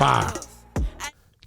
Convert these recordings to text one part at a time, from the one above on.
Fire.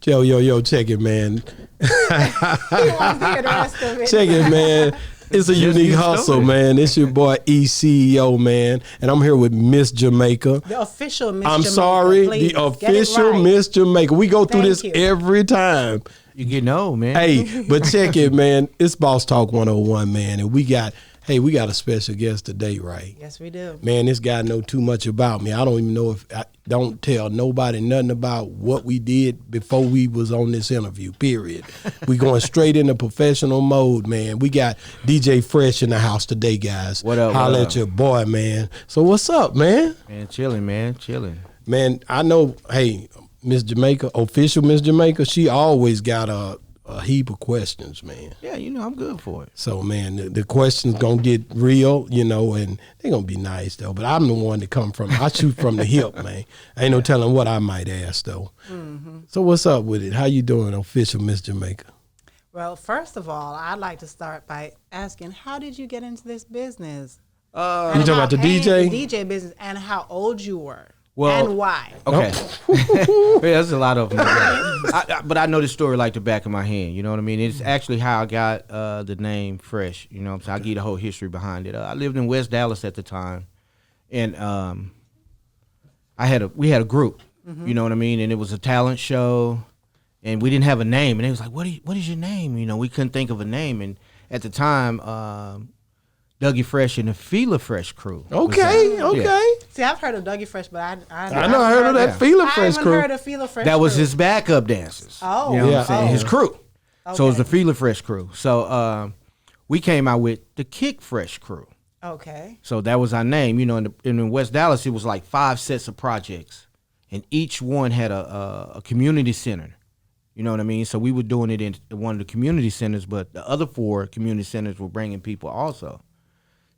Yo, check it, man. He wants to hear the rest of it. Check it, man. It's a unique hustle, man. It's your boy ECEO, man. And I'm here with Miss Jamaica. The official Miss Jamaica. I'm sorry, please, the official right. Miss Jamaica. We go through Thank this you. every time. You getting old, man. Hey, but check it, man. It's Boss Talk 101, man. And we got a special guest today, right? Yes, we do. Man, this guy know too much about me. I don't even know if I don't tell nobody nothing about what we did before we was on this interview, period. We going straight into professional mode, man. We got DJ Fresh in the house today, guys. What up? Holla at your boy, man. So what's up, man? Man, chilling, man. Chilling. Man, I know, hey, Miss Jamaica, official Miss Jamaica, she always got a heap of questions, man. Yeah, you know, I'm good for it. So, man, the questions going to get real, you know, and they're going to be nice, though. But I'm the one that I shoot from the hip, man. Ain't no telling what I might ask, though. Mm-hmm. So what's up with it? How you doing, official Miss Jamaica? Well, first of all, I'd like to start by asking, how did you get into this business? You talking about the DJ? The DJ business, and how old you were. Well, and why? Okay. Yeah, there's a lot of them. But I know the story like the back of my hand. You know what I mean? It's actually how I got the name Fresh. You know what I'm saying? I'll give you the whole history behind it. I lived in West Dallas at the time. And we had a group. Mm-hmm. You know what I mean? And it was a talent show. And we didn't have a name. And they was like, what is your name? You know, we couldn't think of a name. And at the time, Dougie Fresh and the Fila Fresh crew. Okay. Yeah. See, I've heard of Dougie Fresh, but I heard of that Fila Fresh crew. I haven't heard of Fila Fresh That was crew. his backup dancers. Oh. You know what I'm saying? His crew. Okay. So it was the Fila Fresh crew. So we came out with the Kick Fresh crew. Okay. So that was our name. You know, in West Dallas, it was like 5 sets of projects. And each one had a community center. You know what I mean? So we were doing it in one of the community centers, but the other 4 community centers were bringing people also.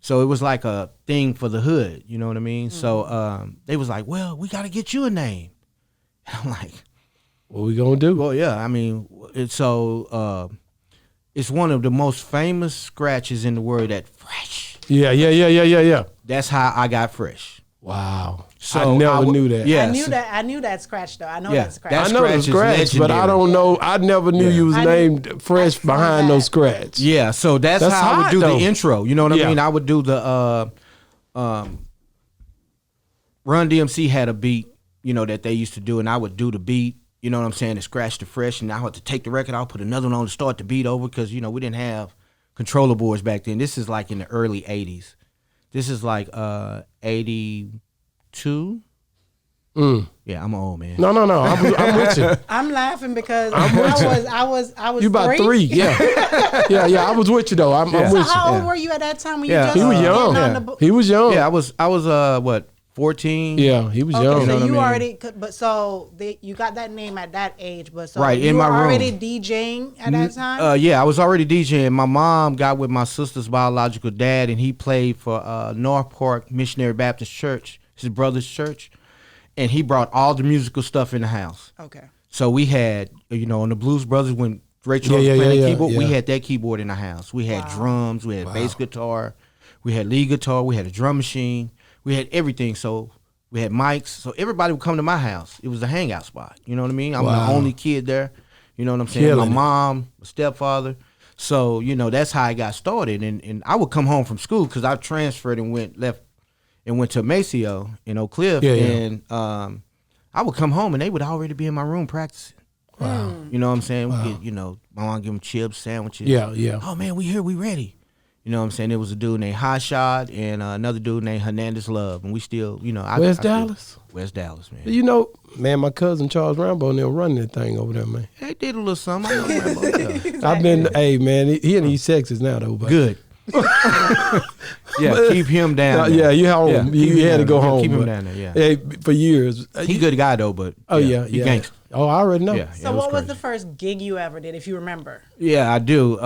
So it was like a thing for the hood, you know what I mean? Mm-hmm. So they was like, well, we got to get you a name. And I'm like, what we going to do? Well, yeah, I mean, it's one of the most famous scratches in the world, that Fresh. Yeah. That's how I got Fresh. Wow. So I never knew that. Yeah, I knew that scratch though. I know that scratch. I know the scratch, but I don't know. I never knew you was named Fresh behind those scratch. Yeah, so that's how I would do the intro. You know what I mean? I would do the Run DMC had a beat, you know, that they used to do, and I would do the beat. You know what I'm saying? To scratch the Fresh, and I had to take the record. I'll put another one on to start the beat over because you know we didn't have controller boards back then. This is like in the early '80s. This is like 82. Yeah, I'm an old man. No. I'm with you. I'm laughing because I was You about 3? Yeah. I was with you though. I'm with you. How old were you at that time when you just he was young. He was young. Yeah, I was what, 14? Yeah, he was young. So You know what I mean? already, you got that name at that age, but so right, you in my were room. already DJing at that time? Yeah, I was already DJing. My mom got with my sister's biological dad, and he played for North Park Missionary Baptist Church, his brother's church, and he brought all the musical stuff in the house. Okay. So we had, you know, on the Blues Brothers, when Rachel was playing the keyboard, we had that keyboard in the house. We had drums, we had bass guitar, we had lead guitar, we had a drum machine, we had everything. So we had mics. So everybody would come to my house. It was a hangout spot. You know what I mean? I'm the only kid there. You know what I'm saying? My mom, my stepfather. So, you know, that's how I got started. And I would come home from school because I transferred and went to Maceo in Oak Cliff. And I would come home and they would already be in my room practicing. Wow. You know what I'm saying? We get, you know, my mom give them chips, sandwiches. Yeah. Oh, man, we here, we ready. You know what I'm saying? There was a dude named Hot Shot and another dude named Hernandez Love. And we still, you know. West Dallas? West Dallas, man. You know, man, my cousin Charles Rambo and them running that thing over there, man. They did a little something. I know Rambo, yeah. I've been, hey, man, he in East Texas now, though. But. Good. Yeah, keep him down there. Yeah, you home. Yeah, you had to go home. Keep him down there, yeah. Hey, for years. He a good guy, though, but he gangster. Oh, I already know. Yeah, so what was the first gig you ever did, if you remember? Yeah, I do.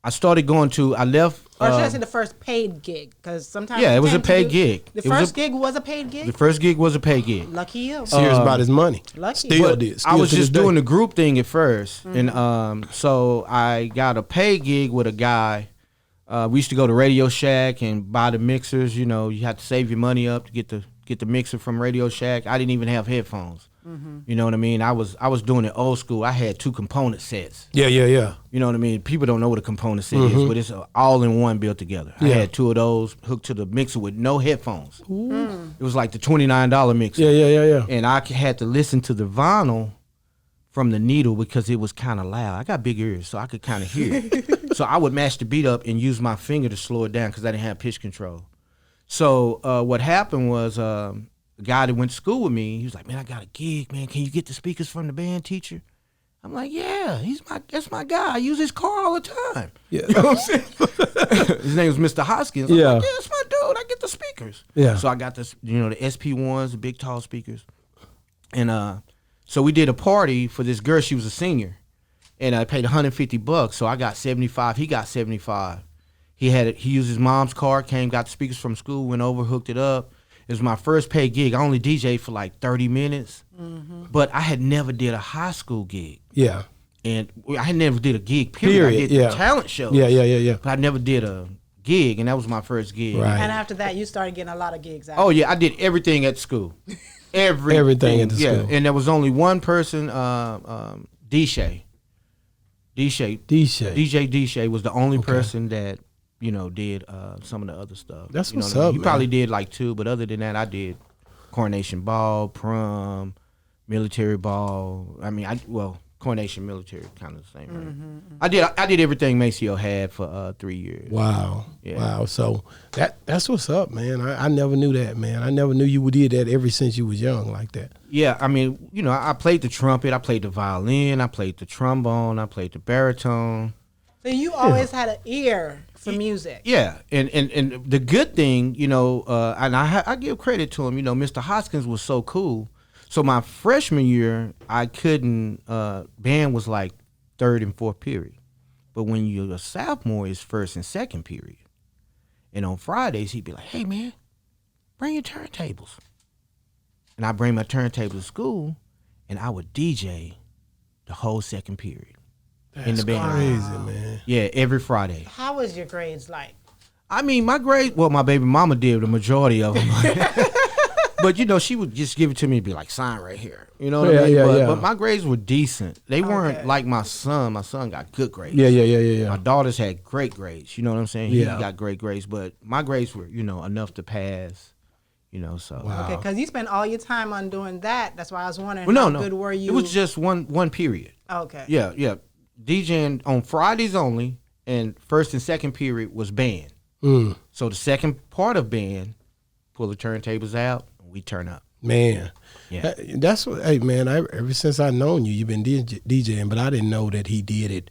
I started going to, I left Or should I say the first paid gig? Because sometimes it was a paid gig. The first gig was a paid gig? The first gig was a paid gig. Lucky you. Serious about his money. Lucky. Still did. I was just doing the group thing at first. And so I got a paid gig with a guy. We used to go to Radio Shack and buy the mixers. You know, you had to save your money up to get the mixer from Radio Shack. I didn't even have headphones. You know what I mean? I was doing it old school. I had 2 component sets. Yeah. You know what I mean? People don't know what a component set is, but it's all in one built together. I had 2 of those hooked to the mixer with no headphones. It was like the $29 mixer. Yeah. And I had to listen to the vinyl from the needle because it was kind of loud. I got big ears, so I could kind of hear it. So I would match the beat up and use my finger to slow it down because I didn't have pitch control. So what happened was the guy that went to school with me, he was like, man, I got a gig, man. Can you get the speakers from the band teacher? I'm like, yeah, that's my guy. I use his car all the time. Yeah. You know what I'm saying? His name was Mr. Hoskins. I'm like, yeah, that's my dude. I get the speakers. Yeah. So I got this, the SP1s, the big tall speakers. And so we did a party for this girl. She was a senior. And I paid $150. So I got 75. He got 75. He used his mom's car, came, got the speakers from school, went over, hooked it up. It was my first paid gig. I only DJed for like 30 minutes, but I had never did a high school gig. Yeah. And I had never did a gig, period. I did talent shows. Yeah. But I never did a gig, and that was my first gig. Right. And after that, you started getting a lot of gigs out. Oh, yeah. I did everything at school. Everything at the school. And there was only one person, DJ D-Shay was the only person that, did some of the other stuff. That's what's up, He probably did like 2, but other than that, I did Coronation Ball, Prom, Military Ball. I mean, Coronation Military, kind of the same. Right? I did everything Maceo had for 3 years. Wow. Yeah. Wow. So that's what's up, man. I never knew that, man. I never knew you did that ever since you was young like that. Yeah, I mean, I played the trumpet, I played the violin, I played the trombone, I played the baritone. So you always had an ear for music. Yeah, and the good thing, and I give credit to him. Mr. Hoskins was so cool. So my freshman year, I couldn't. Band was like 3rd and 4th period, but when you're a sophomore, it's 1st and 2nd period. And on Fridays, he'd be like, "Hey man, bring your turntables." And I bring my turntable to school, and I would DJ the whole 2nd period. That's in the band. Crazy, man. Yeah, every Friday. How was your grades like? I mean, my grades, my baby mama did the majority of them. But, she would just give it to me and be like, sign right here. You know what I mean? But my grades were decent. They weren't like my son. My son got good grades. Yeah. My daughters had great grades. You know what I'm saying? Yeah. He got great grades. But my grades were, enough to pass. So. Wow. Okay, because you spent all your time on doing that. That's why I was wondering how good were you? It was just one period. Okay. Yeah. DJing on Fridays only, and 1st and 2nd period was band. So the second part of band, pull the turntables out, and we turn up. Man, yeah, that's what. Hey, man, ever since I known you, you've been DJing, but I didn't know that he did it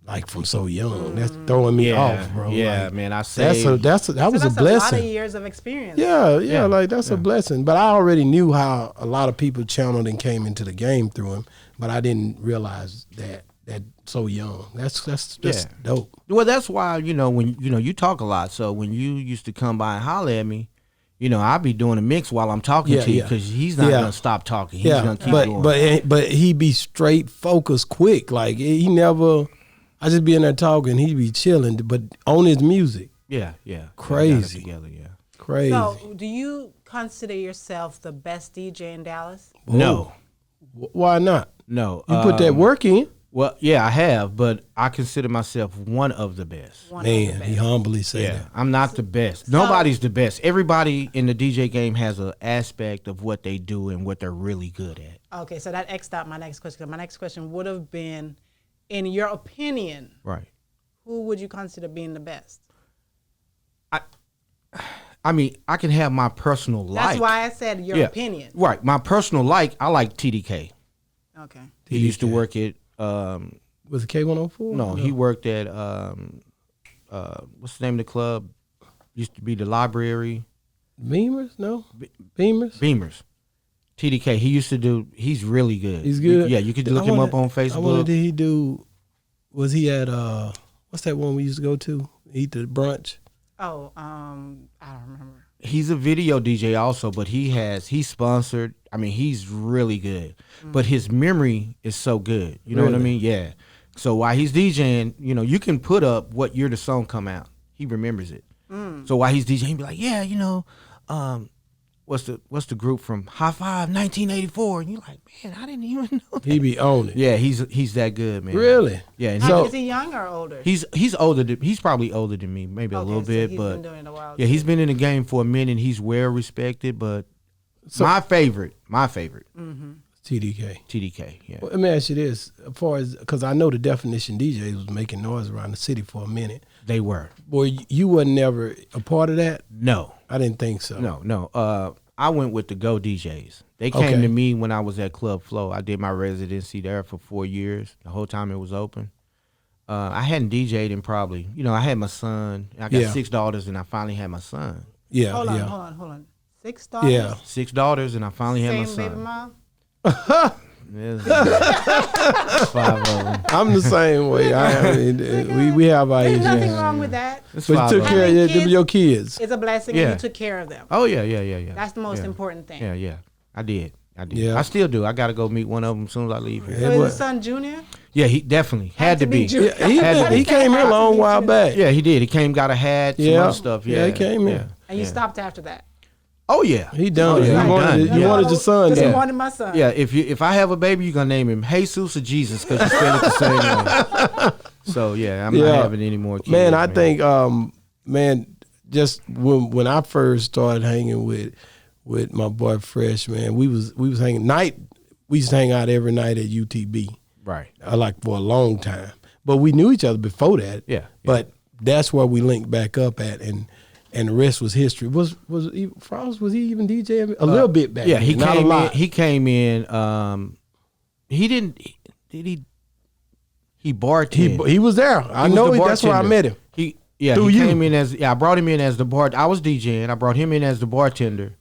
like from so young. That's throwing me off, bro. Yeah, like, man, I say that was a blessing. A lot of years of experience. Yeah, like that's a blessing. But I already knew how a lot of people channeled and came into the game through him, but I didn't realize that so young. That's dope. Well, that's why when you talk a lot. So when you used to come by and holler at me, I'll be doing a mix while I'm talking to you because he's not gonna stop talking. He's gonna keep going. But he be straight focused, quick. Like he never. I just be in there talking. He be chilling, but on his music. Yeah. Crazy. Together, yeah. Crazy. So, do you consider yourself the best DJ in Dallas? No. Why not? No. You put that work in. Well, yeah, I have, but I consider myself one of the best. Man, he humbly said that. I'm not the best. Nobody's the best. Everybody in the DJ game has an aspect of what they do and what they're really good at. Okay, so that X'd out my next question. My next question would have been, in your opinion, right, who would you consider being the best? I mean, I can have my personal like. That's why I said your opinion. Right, my personal like, I like TDK. Okay. He used to work at... was it K104? No, he worked at... what's the name of the club? Used to be the library. Beamers? No? Beamers. TDK, he used to do... He's really good. He's good? Yeah, you could look him up on Facebook. What did he do? Was he at... what's that one we used to go to? Eat the brunch. Oh, I don't remember. He's a video DJ also, but he's sponsored. I mean, he's really good, but his memory is so good. You know what I mean? Yeah. So while he's DJing, you can put up what year the song come out. He remembers it. So while he's DJing, he be like, yeah, what's the group from High Five 1984? And you're like, man, I didn't even know that. He be on it. Yeah, he's that good, man. Really? Yeah. And Is he young or older? He's older. He's probably older than me, maybe a little bit. He's but been doing it a while. yeah, he's been in the game for a minute. He's well respected, but my favorite. TDK. Yeah. Well, let me ask you this: as far as because I know the Definition DJs was making noise around the city for a minute. They were. Boy, you were never a part of that. No, I didn't think so. No. I went with the Go DJs. They came to me when I was at Club Flow. I did my residency there for 4 years. The whole time it was open. I hadn't DJ'd in probably, I had my son. I got 6 daughters, and I finally had my son. Yeah. Hold on. 6 daughters? Yeah. 6 daughters, and I finally had my son. Same baby mom? There's 5 of them. I'm the same way. We have our There's issues. nothing wrong with that. It's But 5 you took of care them. of your kids. It's a blessing, and you took care of them. Oh, yeah. That's the most important thing. Yeah. I did. Yeah. I still do. I got to go meet one of them as soon as I leave here. So is his son Junior? Yeah, he definitely had to be. Junior. Yeah, he came here a long while back. Yeah, he did. He came, got a hat, some other stuff. Yeah, he came here. And you stopped after that? Oh yeah, He done. Oh, yeah. You wanted your son. Just Though. wanted my son. yeah. If I have a baby, you're gonna name him Jesus or Jesus because you spell it the same way. So yeah, I'm not having any more kids. Man, I think, just when I first started hanging with my boy Fresh, man, we was hanging night. We used to hang out every night at UTB. right. Like for a long time, but we knew each other before that. Yeah. But that's where we linked back up at, and the rest was history. Was Frost? Was he even DJing a little bit back? Yeah, then, he not came a lot. in. He came in. He didn't. Did he? He bartended. He was there. I was know. the That's where I bartender. met him. He Through you. came in as I brought him in as the bar. I was DJing. I brought him in as the bartender.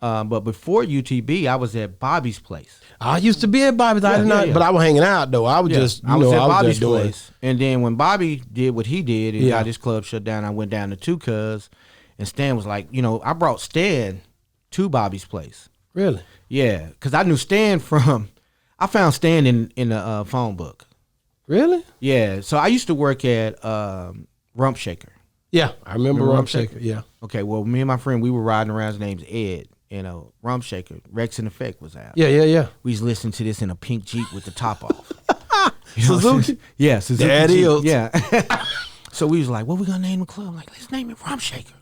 But before UTB, I was at Bobby's place. I used to be at Bobby's. I did not, but I was hanging out though. I was just, I was at Bobby's just doing. place, and then when Bobby did what he did and Yeah. got his club shut down, I went down to Two Cuz, and Stan was like, I brought Stan to Bobby's place. Really? Yeah, because I knew Stan I found Stan in the phone book. Really? Yeah, so I used to work at Rump Shaker. Yeah, I remember Rump Rump Shaker? Shaker. Yeah. Okay, well, me and my friend, we were riding around. His name's Ed. Rump Shaker, Rex and Effect was out. Yeah. We was listening to this in a pink Jeep with the top off. You know what I'm Suzuki? saying? Yeah, Suzuki. That Jeep. is. Yeah. So we was like, what we gonna name the club? I'm like, let's name it Rump Shaker.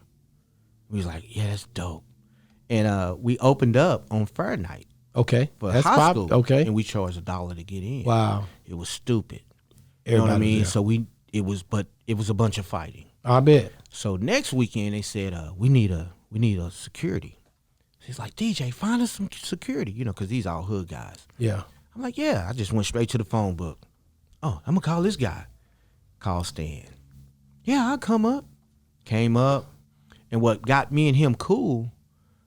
We was like, yeah, that's dope. And we opened up on Fair Night Okay. for That's high school. Okay. And we charged $1 to get in. Wow. It was stupid. You know what I Everybody mean? there. So it was a bunch of fighting. I bet. So next weekend they said, we need a security. He's like, DJ, find us some security, because these all hood guys. Yeah. I'm like, yeah. I just went straight to the phone book. Oh, I'm gonna call this guy. Call Stan. Yeah, I'll come up. Came up, and what got me and him cool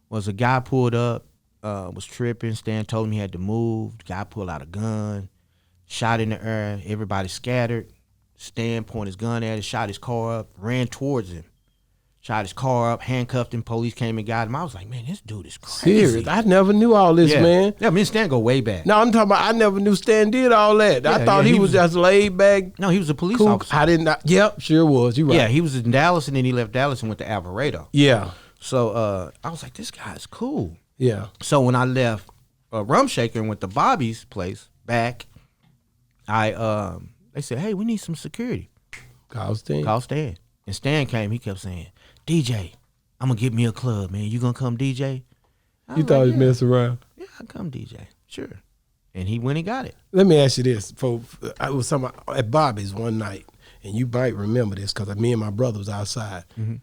was a guy pulled up, was tripping. Stan told him he had to move. The guy pulled out a gun, shot in the air. Everybody scattered. Stan pointed his gun at him, shot his car up, ran towards him. Shot his car up, handcuffed him. Police came and got him. I was like, man, this dude is crazy. Serious. I never knew all this, man. Yeah, me and Stan go way back. No, I'm talking about I never knew Stan did all that. I Yeah, thought yeah, he he was was- just laid back. No, he was a police Cool. officer. I did not. Yep, sure was. You right. Yeah, he was in Dallas, and then he left Dallas and went to Alvarado. Yeah. So I was like, this guy is cool. Yeah. So when I left Rum Shaker and went to Bobby's place back, they said, hey, we need some security. Call Stan. Call Stan. And Stan came, he kept saying, DJ, I'm going to get me a club, man. You going to come DJ? I You was thought like, he was messing around. Yeah, I'll come DJ. Sure. And he went and got it. Let me ask you this. I was something at Bobby's one night, and you might remember this because me and my brother was outside. Mm-hmm.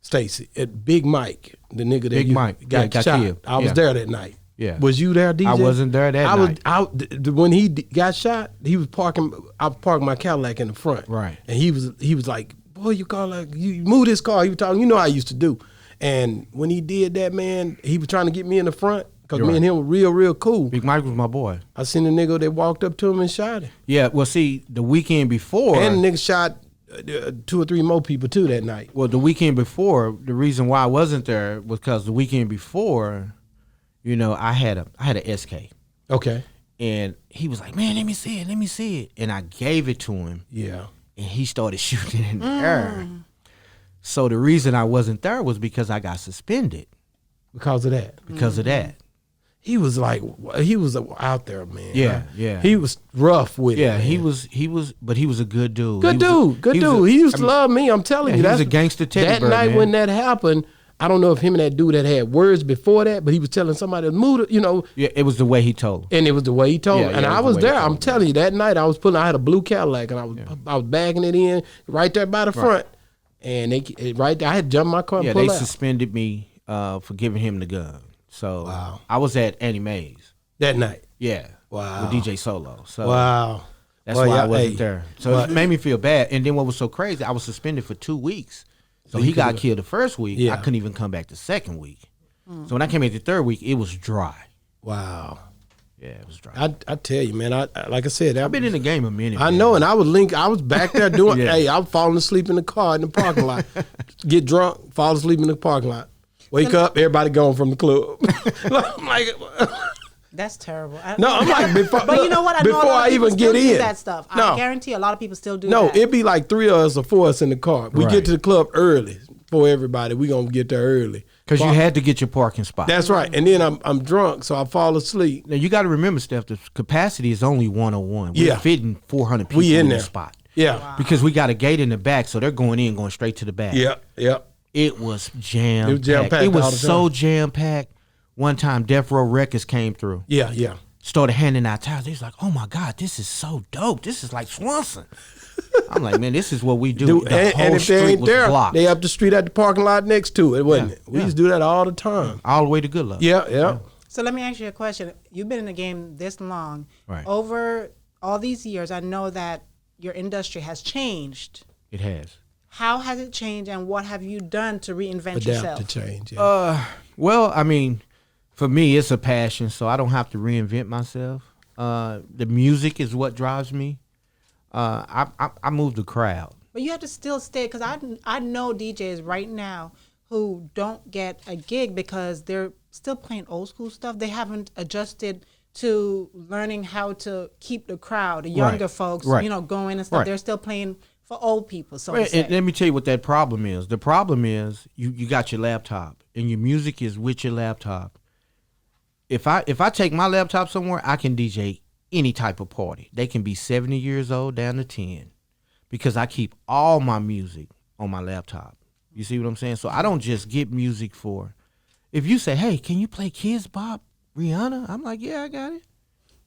Stacy, at Big Mike, the nigga that Big Mike got got shot. killed. I was Yeah. there that night. Yeah. Was you there, DJ? I wasn't there that night. When he got shot, he was parking. I was parking my Cadillac in the front. Right. And he was like, boy, you move this car. He was talking, how I used to do. And when he did that, man, he was trying to get me in the front because me and him were real cool. Big Mike was my boy. I seen the nigga that walked up to him and shot him. Yeah, well, see, the weekend before. And the nigga shot 2 or 3 more people too that night. Well, the weekend before, the reason why I wasn't there was because the weekend before, I had a SK. Okay. And he was like, man, let me see it. And I gave it to him. Yeah. And he started shooting in the air. So the reason I wasn't there was because I got suspended. Because of that. Because of that. He was out there, man. Yeah, yeah. He was rough with it. Yeah, man. but he was a good dude. Good dude. He used to love me. I'm telling you. He was a gangster teddy That bear, night man. when that happened, I don't know if him and that dude had words before that, but he was telling somebody to move, Yeah, it was the way he told him. And it was the way he told him. Yeah, And it I was was the way he there. told I'm him, telling you, that night I had a blue Cadillac and I was bagging it in right there by the front. And I had jumped my car and pulled out. They suspended me for giving him the gun. So I was at Annie Mae's. That night? Yeah. Wow. With DJ Solo. So wow. That's why I wasn't there. So it made me feel bad. And then what was so crazy, I was suspended for 2 weeks. So he got killed the first week. Yeah. I couldn't even come back the second week. So when I came back the third week, it was dry. Wow. Yeah, it was dry. I tell you, man. Like I said, I've been in the game a minute. I know, and I was back there doing. Hey, I was falling asleep in the car in the parking lot. Get drunk, fall asleep in the parking lot. Wake up, everybody gone from the club. I'm like, that's terrible. I'm like, but you know what? I know before a lot of I people even still get do in that stuff. No. I guarantee a lot of people still do that. No, it'd be like 3 of us or 4 of us in the car. We get to the club early for everybody. We gonna get there early because you had to get your parking spot. That's right. And then I'm drunk, so I fall asleep. Now you got to remember, Steph, the capacity is only 101. We're fitting 400 people in the spot. Yeah, Because we got a gate in the back, so they're going straight to the back. Yeah. It was jam-packed. It was so jam-packed. One time, Death Row Records came through. Yeah. Started handing out tires. They was like, oh, my God, this is so dope. This is like Swanson. I'm like, man, this is what we do. The whole and if street they ain't was there, blocked. they up the street at the parking lot next to it, wasn't it? We used to do that all the time. All the way to Good Luck. Yeah. So let me ask you a question. You've been in the game this long. Right. Over all these years, I know that your industry has changed. It has. How has it changed, and what have you done to reinvent yourself? Adapt to change. Yeah. Well, I mean, for me, it's a passion, so I don't have to reinvent myself. The music is what drives me. I move the crowd. But you have to still stay, because I know DJs right now who don't get a gig because they're still playing old school stuff. They haven't adjusted to learning how to keep the crowd, the younger folks, going and stuff. They're still playing for old people. So and let me tell you what that problem is. The problem is you got your laptop and your music is with your laptop. If I take my laptop somewhere, I can DJ any type of party. They can be 70 years old down to 10 because I keep all my music on my laptop. You see what I'm saying? So I don't just get music for. If you say, hey, can you play Kids Bop, Rihanna? I'm like, yeah, I got it.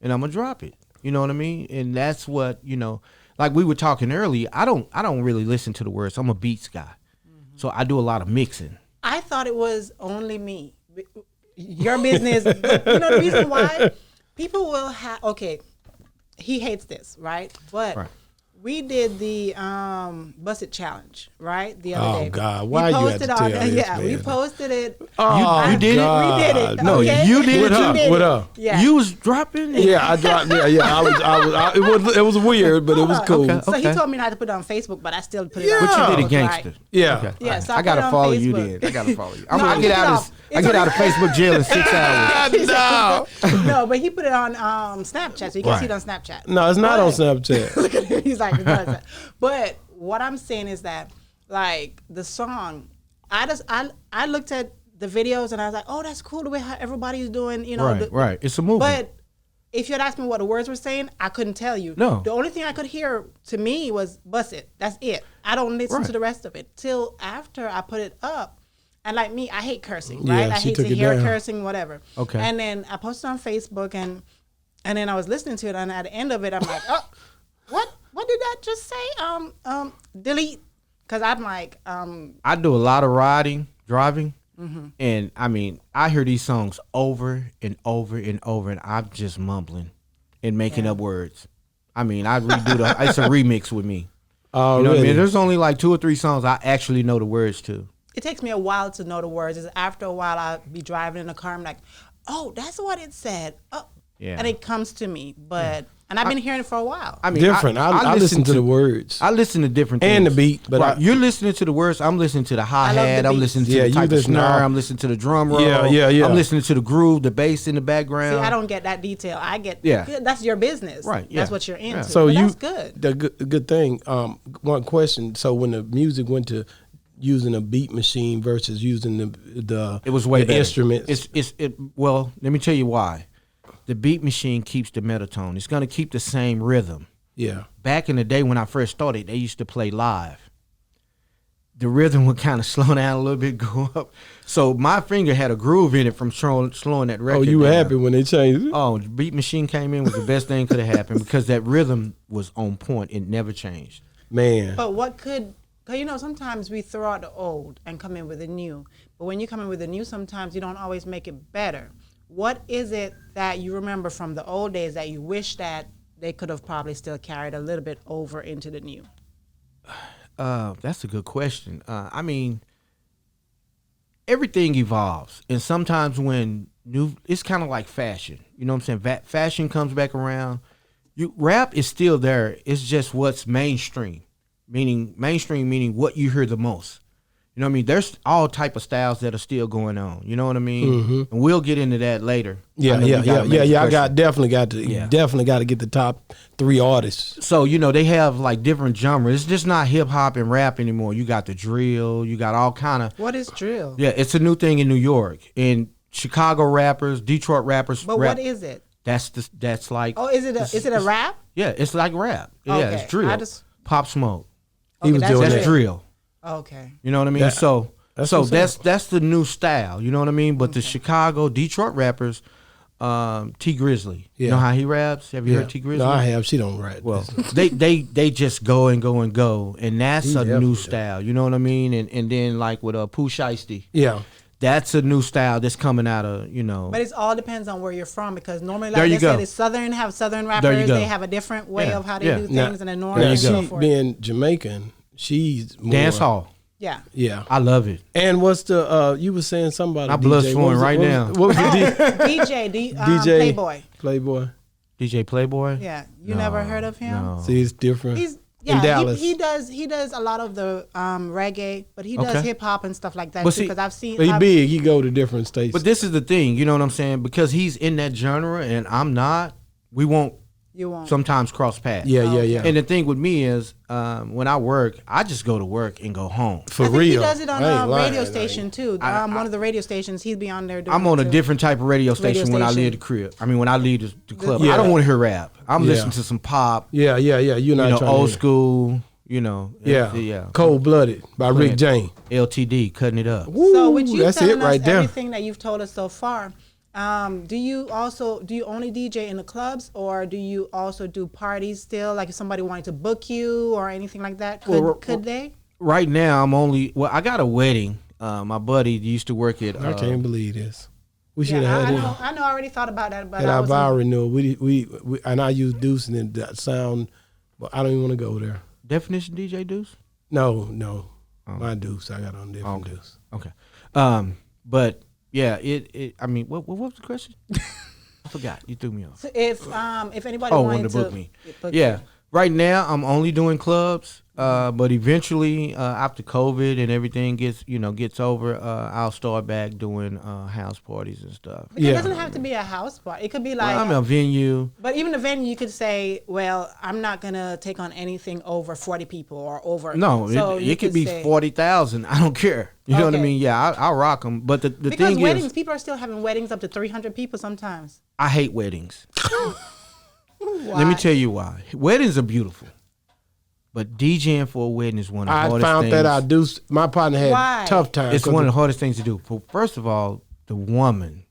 And I'm going to drop it. You know what I mean? And that's what, like we were talking earlier, I don't really listen to the words. I'm a beats guy. Mm-hmm. So I do a lot of mixing. I thought it was only me. Your business, the reason why people will have, he hates this, right? But we did the Bust It Challenge, right? The other day. Oh, God. Why you had to tell this, man? We posted it. Oh, you did God. We did it. No, you did it. With her. Yeah. You was dropping it? Yeah, I dropped. Yeah. It was weird, but it was cool. Okay. So he told me not to put it on Facebook, but I still put it on But you did Facebook, a gangster. right? Yeah. Okay. Yeah, so I gotta put it on follow you Facebook. then. I gotta follow you. No, I get out of Facebook jail in 6 hours. No. No, but he put it on Snapchat, so you can see it on Snapchat. No, it's not on Snapchat. Look at him. He's like, it does that. But what I'm saying is that, like, the song, I looked at the videos and I was like, oh, that's cool the way how everybody's doing, Right. It's a movie. But if you had asked me what the words were saying, I couldn't tell you. No. The only thing I could hear to me was Bust It. That's it. I don't listen to the rest of it till after I put it up. And like me, I hate cursing, right? Yeah, I hate to hear cursing, whatever. Okay. And then I posted on Facebook and then I was listening to it, and at the end of it, I'm like, oh, what did that just say? Delete. Because I'm like, I do a lot of driving, and I mean, I hear these songs over and over and over, and I'm just mumbling and making up words. I mean, I redo it's a remix with me. Oh, you know really? what I mean? There's only like 2 or 3 songs I actually know the words to. it takes me a while to know the words. It's after a while I'll be driving in the car, I'm like, oh, that's what it said. Oh. Yeah. And it comes to me. But And I've been hearing it for a while. I mean, different. I listen to the words. I listen to different things. And the beat. But right. You're listening to the words. I'm listening to the hi-hat. I'm listening to the type of snare. I'm listening to the drum roll. Yeah. I'm listening to the groove, the bass in the background. See, I don't get that detail. I get, that's your business. Right. Yeah. That's what you're into. So that's good. The good thing, one question. So when the music went to using a beat machine versus using the it was way better. Instruments. Well, let me tell you why. The beat machine keeps the metatone. It's going to keep the same rhythm. Yeah. Back in the day when I first started, they used to play live. The rhythm would kind of slow down a little bit, go up. So my finger had a groove in it from slowing that record. Oh, you were down. happy when they changed it? Oh, the beat machine came in was the best thing could have happened because that rhythm was on point. It never changed. Man. But what could, because sometimes we throw out the old and come in with the new. But when you come in with the new, sometimes you don't always make it better. What is it that you remember from the old days that you wish that they could have probably still carried a little bit over into the new? That's a good question. I mean, everything evolves. And sometimes when it's kind of like fashion. You know what I'm saying? Fashion comes back around. Rap is still there. It's just what's mainstream. Meaning what you hear the most. You know what I mean? There's all type of styles that are still going on. You know what I mean? Mm-hmm. And we'll get into that later. Yeah. I definitely got to get the top 3 artists. So they have like different genres. It's just not hip hop and rap anymore. You got the drill. You got all kind of. What is drill? Yeah, it's a new thing in New York. And Chicago rappers, Detroit rappers. But what is it? That's like. Oh, is it a rap? Yeah, it's like rap. Okay. Yeah, it's drill. Pop Smoke. He was doing that's drill. Okay. You know what I mean? That's the new style. You know what I mean? But the Chicago, Detroit rappers, T Grizzly. Yeah. You know how he raps? Have you heard T Grizzly? No, I have. She don't rap. Well, they just go and go and go, and that's a new style. You know what I mean? And then like with Pooh Shiesty. Yeah. That's a new style that's coming out of, But it all depends on where you're from because normally, like they said, it's Southern rappers. They have a different way of how they do things in the North. And she being Jamaican, she's more dance hall. Yeah. I love it. And what's the you were saying something about my blood's flowing right now. What was the DJ Playboy? DJ Playboy? Yeah. You never heard of him? No. See, it's different. In Dallas. He does a lot of the reggae, but he does hip hop and stuff like that too. Because I've seen. But he big. He go to different states. But this is the thing, you know what I'm saying? Because he's in that genre and I'm not. We won't. You won't. Sometimes cross paths. Yeah. And the thing with me is, when I work, I just go to work and go home. For real. He does it on a radio station too. One of the radio stations, he'd be on there doing I'm on a different type of radio station when I leave the crib. I mean, when I leave the club. I don't want to hear rap. I'm listening to some pop. Yeah. You're not trying old to school. Cold Blooded by Rick James. LTD, cutting it up. Woo, so with you that's telling it right us there. Everything that you've told us so far, do you only DJ in the clubs or do you also do parties still? Like if somebody wanted to book you or anything like that, could they? Right now, I got a wedding. My buddy used to work at. I can't believe this. We should have had him. I know. I already thought about that, but at our vow renewal, we and I use Deuce and that sound, but I don't even want to go there. Definition DJ Deuce? No. My Deuce. I got on different Deuce. Okay. But yeah, I mean, what was the question? I forgot. You threw me off. So if anybody wanted to book me. Right now I'm only doing clubs. But eventually, after COVID and everything gets over, I'll start back doing house parties and stuff. But it doesn't have to be a house party. It could be like I'm a venue. But even a venue, you could say, "Well, I'm not gonna take on anything over 40 people or over." No, so it could be 40,000. I don't care. You know what I mean? Yeah, I'll rock them. But the thing is, because weddings, people are still having weddings up to 300 people sometimes. I hate weddings. Why? Let me tell you why. Weddings are beautiful. But DJing for a wedding is one of the hardest things. I found that my partner had tough times. It's one of the hardest things to do. First of all, the woman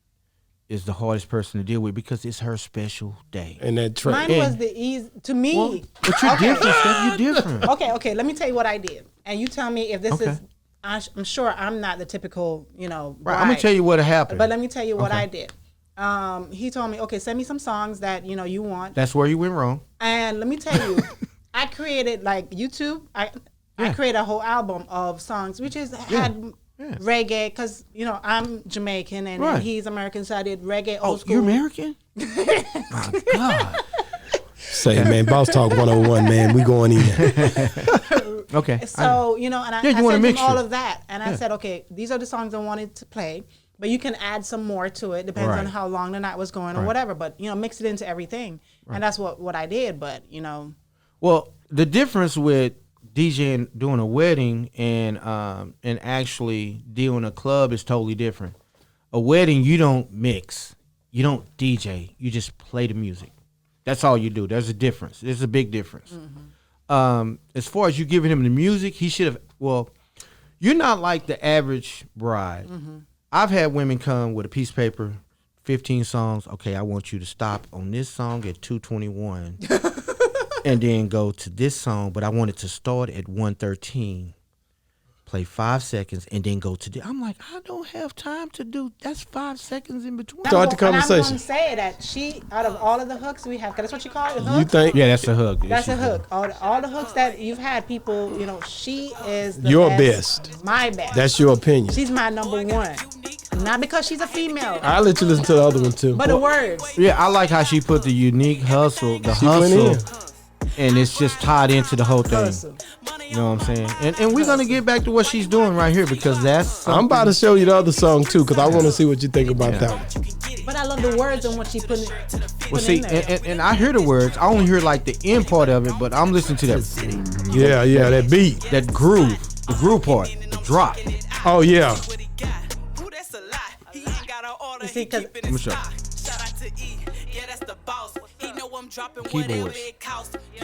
is the hardest person to deal with because it's her special day. And that mine was the easy to me. Well, but you're different, Steph. You're different. Okay. Let me tell you what I did, and you tell me if this is. I'm sure I'm not the typical, bride. Right, I'm gonna tell you what happened. But let me tell you what I did. He told me, okay, send me some songs that you want. That's where you went wrong. And let me tell you. I created like YouTube. I created a whole album of songs, which had reggae because I'm Jamaican and he's American, so I did reggae old school. You're American? My God. Say, man, Boss Talk 101, man. We going in. Okay. So, and I you sent want a him mixture. all of that. And I said, okay, these are the songs I wanted to play. But you can add some more to it. Depends on how long the night was going or whatever. But, mix it into everything. Right. And that's what I did. But, Well, the difference with DJing doing a wedding and actually doing a club is totally different. A wedding, you don't mix. You don't DJ. You just play the music. That's all you do. There's a difference. There's a big difference. Mm-hmm. As far as you giving him the music, he should have. Well, you're not like the average bride. Mm-hmm. I've had women come with a piece of paper, 15 songs. Okay, I want you to stop on this song at 2:21, and then go to this song. But I want it to start at 1:13. Play 5 seconds and then go to I'm like, I don't have time to do. That's 5 seconds in between. Start the conversation. I'm going to say that she, out of all of the hooks we have, because that's what you call it, a hook? You think? Yeah, that's a hook. That's a hook. All the hooks that you've had, people, she is the your best. My best. That's your opinion. She's my number one. Not because she's a female. I'll let you listen to the other one too. But the words. Yeah, I like how she put the unique hustle, and it's just tied into the whole thing. You know what I'm saying? And we're gonna get back to what she's doing right here because that's. I'm about to show you the other song too because I want to see what you think about that one. But I love the words and what she put in. Well, see, and I hear the words. I only hear like the end part of it, but I'm listening to that. Yeah, that beat, that groove, the groove part, the drop. Oh yeah. You see, because keyboards.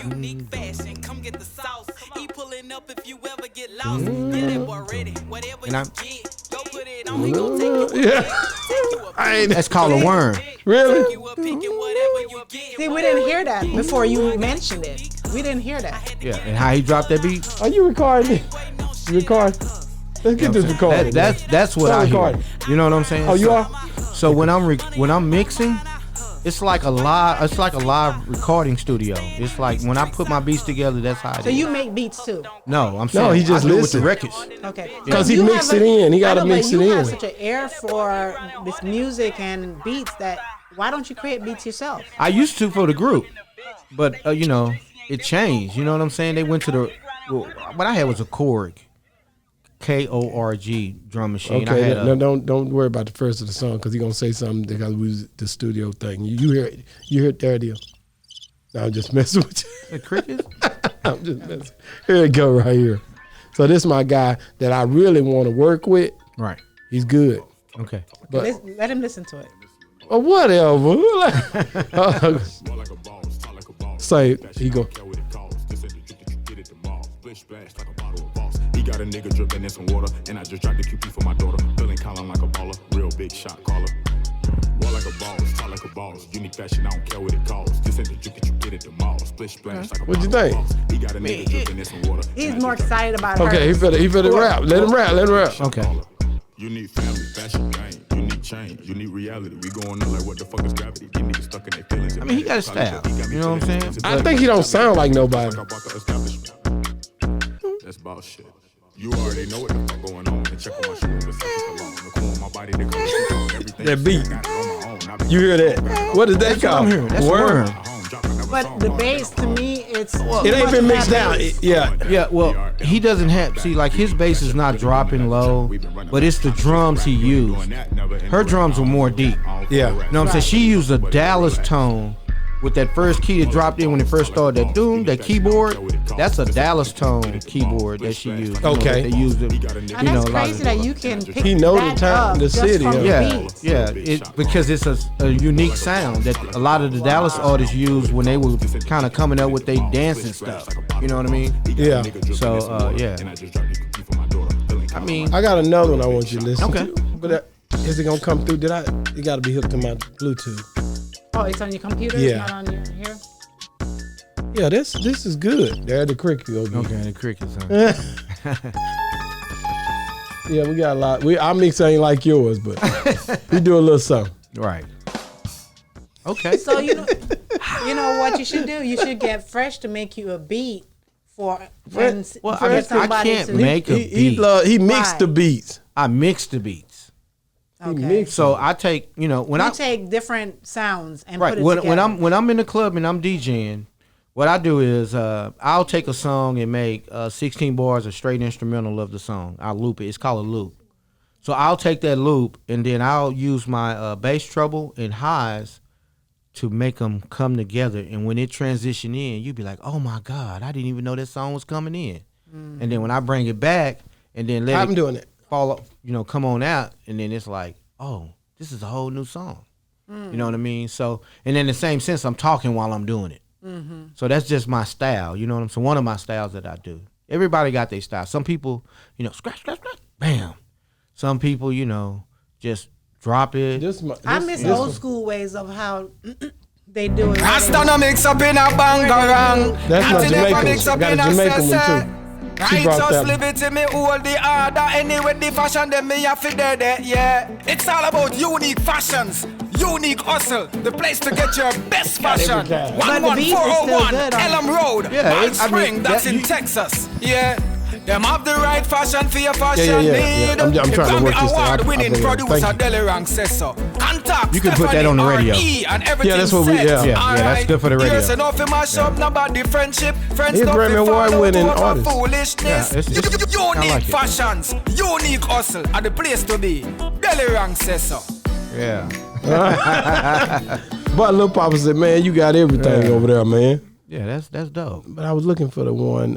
Unique fashion, come get the sauce. He pulling up if you ever get lost. Get that boy ready, whatever you get. Go put it on, we gon' take you. Yeah. That's called a worm. Really? See, we didn't hear that before you mentioned it. We didn't hear that. Yeah, and how he dropped that beat. Are you recording? You record? Let's get this recorded. That's what I hear. You know what I'm saying? Oh, you are? So when I'm mixing, it's like a live recording studio. It's like when I put my beats together, that's how it is. So you make beats too? No, I'm saying he just I do it with listens. the records. Okay. Because he mixed it in. He got to mix it in. You have such an ear for this music and beats that why don't you create beats yourself? I used to for the group, but it changed. You know what I'm saying? They went to what I had was a Korg. KORG drum machine. Okay, don't worry about the first of the song because he's gonna say something because we was the studio thing. You hear it? You hear it? There it is. No, I'm just messing with you. The crickets? I'm just messing. Here it go right here. So this is my guy that I really want to work with. Right. He's good. Okay. But let him listen to it. Or whatever. Say he go. Got a nigga dripping in some water, and I just dropped the QP for my daughter. Feeling calm like a baller, real big shot caller. War like a boss, talk like a boss. Unique fashion, I don't care what it costs. This ain't the drip that you get at the mall. Splish splash like a What'd you think? He got a nigga dripping in some water. He's more excited about her. Okay, he better rap. Let him rap. Okay. Unique family, fashion game, unique change, unique reality. We going on like what the fuck is gravity? These niggas stuck in their feelings. I mean, he got a style. You know what I'm saying? I think he don't sound like nobody. That's bullshit. You already know what the fuck going on. And check on my shoulders, the corner of my body, that beat. You hear that? What is that called? That's worm. But the bass to me, it ain't been mixed down. Yeah. Well, he doesn't have. See, like his bass is not dropping low, but it's the drums he used. Her drums were more deep. Yeah. You know what I'm saying? She used a Dallas tone. With that first key that dropped in when it first started, that keyboard, that's a Dallas tone keyboard that she used. Okay. They used it. And that's crazy that you can pick he know that the time, up the city. just from Yeah. Because it's a unique sound that a lot of the Dallas artists used when they were kind of coming up with their dancing stuff. You know what I mean? Yeah. So yeah. I mean, I got another one I want you to listen to. But is it gonna come through? It got to be hooked to my Bluetooth. Oh, it's on your computer? Yeah. It's not on your here? Yeah, this is good. There the cricket. Okay, the crickets, huh? Yeah, we got a lot. Our mix ain't like yours, but we do a little something. Right. Okay. So you know what you should do? You should get Fresh to make you a beat for somebody I can't to make a beat. He mixed the beats. I mix the beats. Okay. So I take, when I take different sounds and right put it together. when I'm in the club and I'm DJing, What I do is I'll take a song and make 16 bars of straight instrumental of the song. I'll loop it. It's called a loop. So I'll take that loop and then I'll use my bass treble and highs to make them come together. And when it transition in, you'd be like, oh my God, I didn't even know that song was coming in. And then when I bring it back and then let I'm doing it. fall up, come on out, and then it's like, oh, this is a whole new song. You know what I mean? So, and in the same sense, I'm talking while I'm doing it. So that's just my style. You know what I'm saying? One of my styles that I do. Everybody got their style. Some people, scratch, scratch, scratch, bam. Some people, just drop it. I miss old school ways of how they do it. Rasta no mix up in a bangarang. That's not Jamaican. Got a Jamaican one too. She brought Righteous that. liberty, me hold the order. Anyway, the fashion, them me have to there, yeah. It's all about unique fashions, unique hustle. The place to get your best fashion. But the beat is still 11401 good, Elm Road, Yeah, Spring, that's in Texas, yeah. Them have the right fashion for your fashion need. I'm trying to work this thing. Award-winning Thank producer you. Delirang says so. Contact You can put that on the radio. and everything Yeah, that's what we- set. yeah. Yeah, that's good for the radio. Yes, enough in my shop, nobody friendship. Friends He's a don't Grammy be found Award-winning out over artist. foolishness. Yeah, it's- I Unique like it. fashions, unique hustle, and the place to be. Delirang says so. Yeah. But Lil Papa said, man, you got everything over there, man. Yeah, that's dope. But I was looking for the one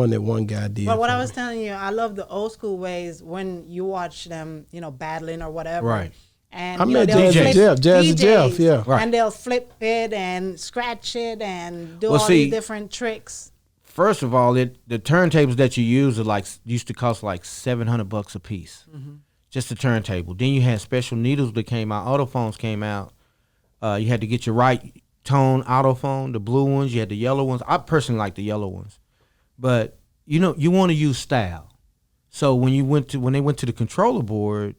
that one guy did. But what for I was me. telling you, I love the old school ways when you watch them, battling or whatever. Right. And I you know, met they'll Jazzy flip Jeff, Jazzy Jeff, DJs, yeah. Right. And they'll flip it and scratch it and do Well, all see, these different tricks. First of all, the turntables that you use used to cost like $700 a piece, just a turntable. Then you had special needles that came out. Autophones came out. You had to get your right tone autophone, the blue ones. You had the yellow ones. I personally like the yellow ones, but you want to use style. So when they went to the controller board,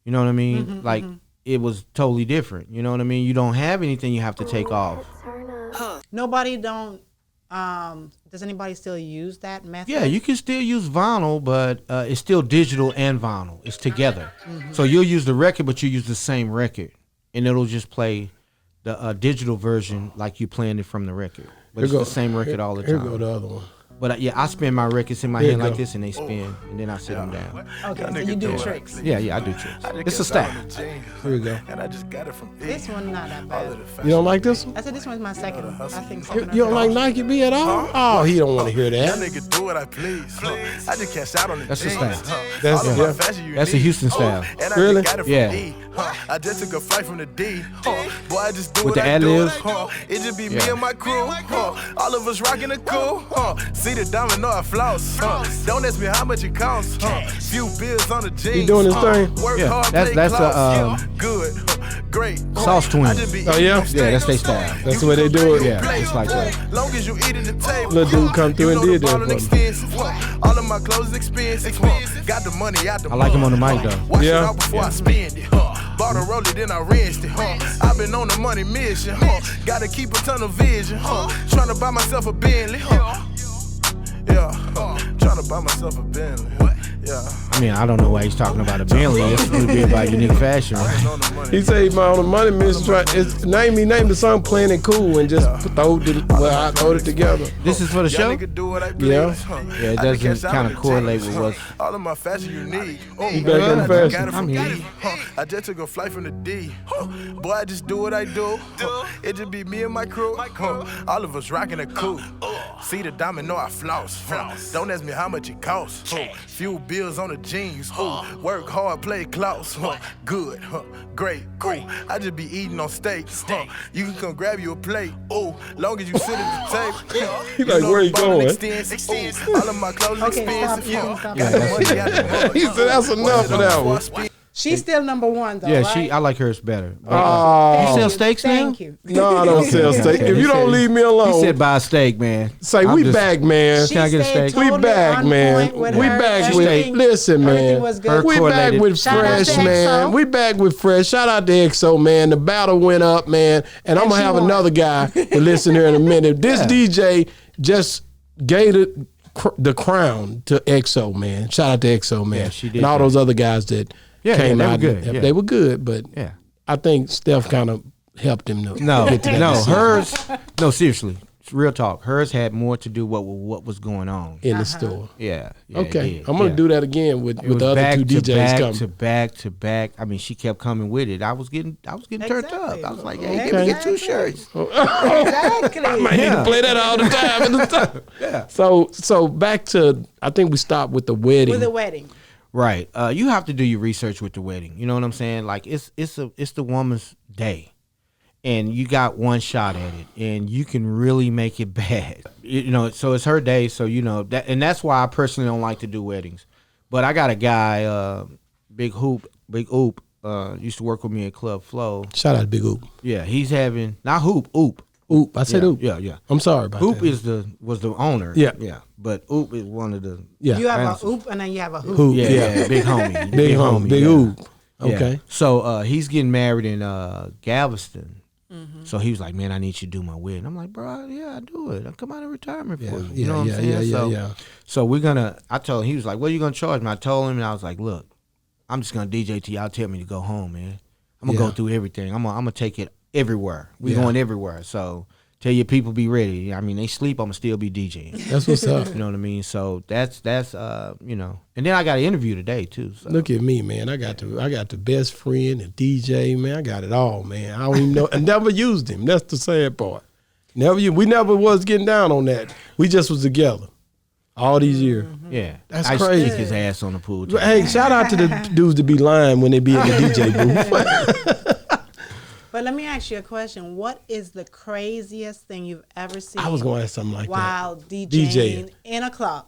you know what I mean? It was totally different. You know what I mean? You don't have anything you have to take off. Does anybody still use that method? Yeah, you can still use vinyl, but it's still digital and vinyl. It's together. So you'll use the record, but you use the same record, and it'll just play the digital version like you playing it from the record. But it's the same record all the time. Here go the other one. But I spin my records in my Here hand you like go. this, and they spin, and then I sit them down. Okay, so you do tricks. Yeah, I do tricks. It's a style. Here we go. And I just got it from This one not that bad. You don't like this one? I said this one's my second one. I think You don't like Nike B at all? Oh, he don't want to hear That that. nigga do what I please. I just cash out on the That's the jeans. style. That's- All of my yeah. fashion unique. That's a Houston style. And I Really? just got it from Yeah. E. I just took a flight from the D. Boy, I just do With what the I do. ad-libs? It just be me Yeah. and my crew. All of us rocking the cool. See the diamond, know I floss. Don't ask me how much it costs. Few bills on the jeans. He doing his thing? Work Yeah, hard, that's- play that's close. a, Good. Great. Sauce I Twins. just be Oh, yeah? eating Yeah, that's their steak. style. That's the way they do it? Yeah, it's like that. Long as you eat at the table. Little dude come through and You know did the that bottle for me. expensive. All of my clothes expensive. Got the money out the I like him on the mic, though. Wash Yeah. it out before I spend it. Bought a roller, then I rinsed it. I've been on the money mission. Gotta keep a ton of vision. Trying to buy myself a Bentley. Yeah. Trying to buy myself a Bentley. Yeah. I mean, I don't know why he's talking about a Bentley. It's supposed to be about unique fashion, right? On the money. He said he on the money mission. Name the song "Playing It Cool" and just throw it together. This is for the Y'all show? nigga do what I please. Yeah. Yeah, it I just doesn't cash out kind on of the correlate jeans. with what's... All of my fashion unique. Oh, He back in I just fashion. got it from I mean- E. I just took a flight from the D. Boy, I just do what I do. It just be me and my crew. All of us rocking a coupe. See the diamond, know I floss. Don't ask me how much it costs. Few bills on the jeans. Work hard, play close. Good, great, cool. I just be eating on steak. You can come grab you a plate. Oh, long as you sit at the table. He like, where you going? All of my clothes Okay, stop, expensive. stop. Got the money out the mud. He said that's enough for that one. She's still number one, though. Yeah, right? I like hers better. Oh, You sell steaks now? Thank you. no, I don't sell steak. If He you don't said- leave me He alone, said buy a steak, man. say I'm we just- back, man. She Can I get a stayed steak? We totally back, on man. point with We her. back Everything- with. Listen, man. everything was good. We back correlated. with Shout out Fresh, to man. XO. We back with Fresh. Shout out to XO, man. The battle went up, man. And I'm And gonna she have won. another guy to listen here in a minute. This DJ just gave the crown to XO, man. Shout out to XO, man. Yeah, she did and all that. those other guys that Yeah, came they were out. good, yeah. They were good, but Yeah. I think Steph kind of helped him to No, get to that no, decision hers. No, seriously, real talk. Hers had more to do with what was going on. in the store. Yeah. Okay, I'm gonna do that again with the other two DJs coming. back to back. I mean, she kept coming with it. I was getting turned up. I was like, hey, Okay. give me 2 shirts. Exactly. I might need to play that all the time. In the time. Yeah. So back to, I think we stopped with the wedding. With a wedding. Right. You have to do your research with the wedding. You know what I'm saying? Like it's the woman's day. And you got one shot at it, and you can really make it bad. You know, so it's her day, so you know that, and that's why I personally don't like to do weddings. But I got a guy, Big Oop, used to work with me at Club Flow. Shout out to Big Oop. Yeah, he's having not Oop. Oop, I said Yeah, Oop. yeah. I'm sorry about Oop that. was the owner. Yeah. Yeah. But Oop is one of the Yeah. You have answers. a oop and then you have a hoop. Hoop. Yeah, big homie. Big homie. Big yeah. Oop. Yeah. Okay. So he's getting married in Galveston. So he was like, man, I need you to do my wedding. I'm like, bro, yeah, I do it. I'll come out of retirement for you. You know what I'm saying? So we're I told him, he was like, what are you going to charge me? I told him, and I was like, look, I'm just going to DJ to y'all tell me to go home, man. I'm going to go through everything. I'm going to take it everywhere. We're going everywhere. So tell your people be ready. I mean, they sleep, I'm going to still be DJing. That's what's up. You know what I mean? So that's you know. And then I got an interview today too. So. Look at me, man. I got the best friend, the DJ, man. I got it all, man. I don't even know. I never used him. That's the sad part. We never was getting down on that. We just was together all these years. Yeah. That's I crazy. stick his ass on the pool table. Hey, shout out to the dudes that be lying when they be in the DJ booth. But let me ask you a question. What is the craziest thing you've ever seen I was going to ask something like while that. DJing in a club?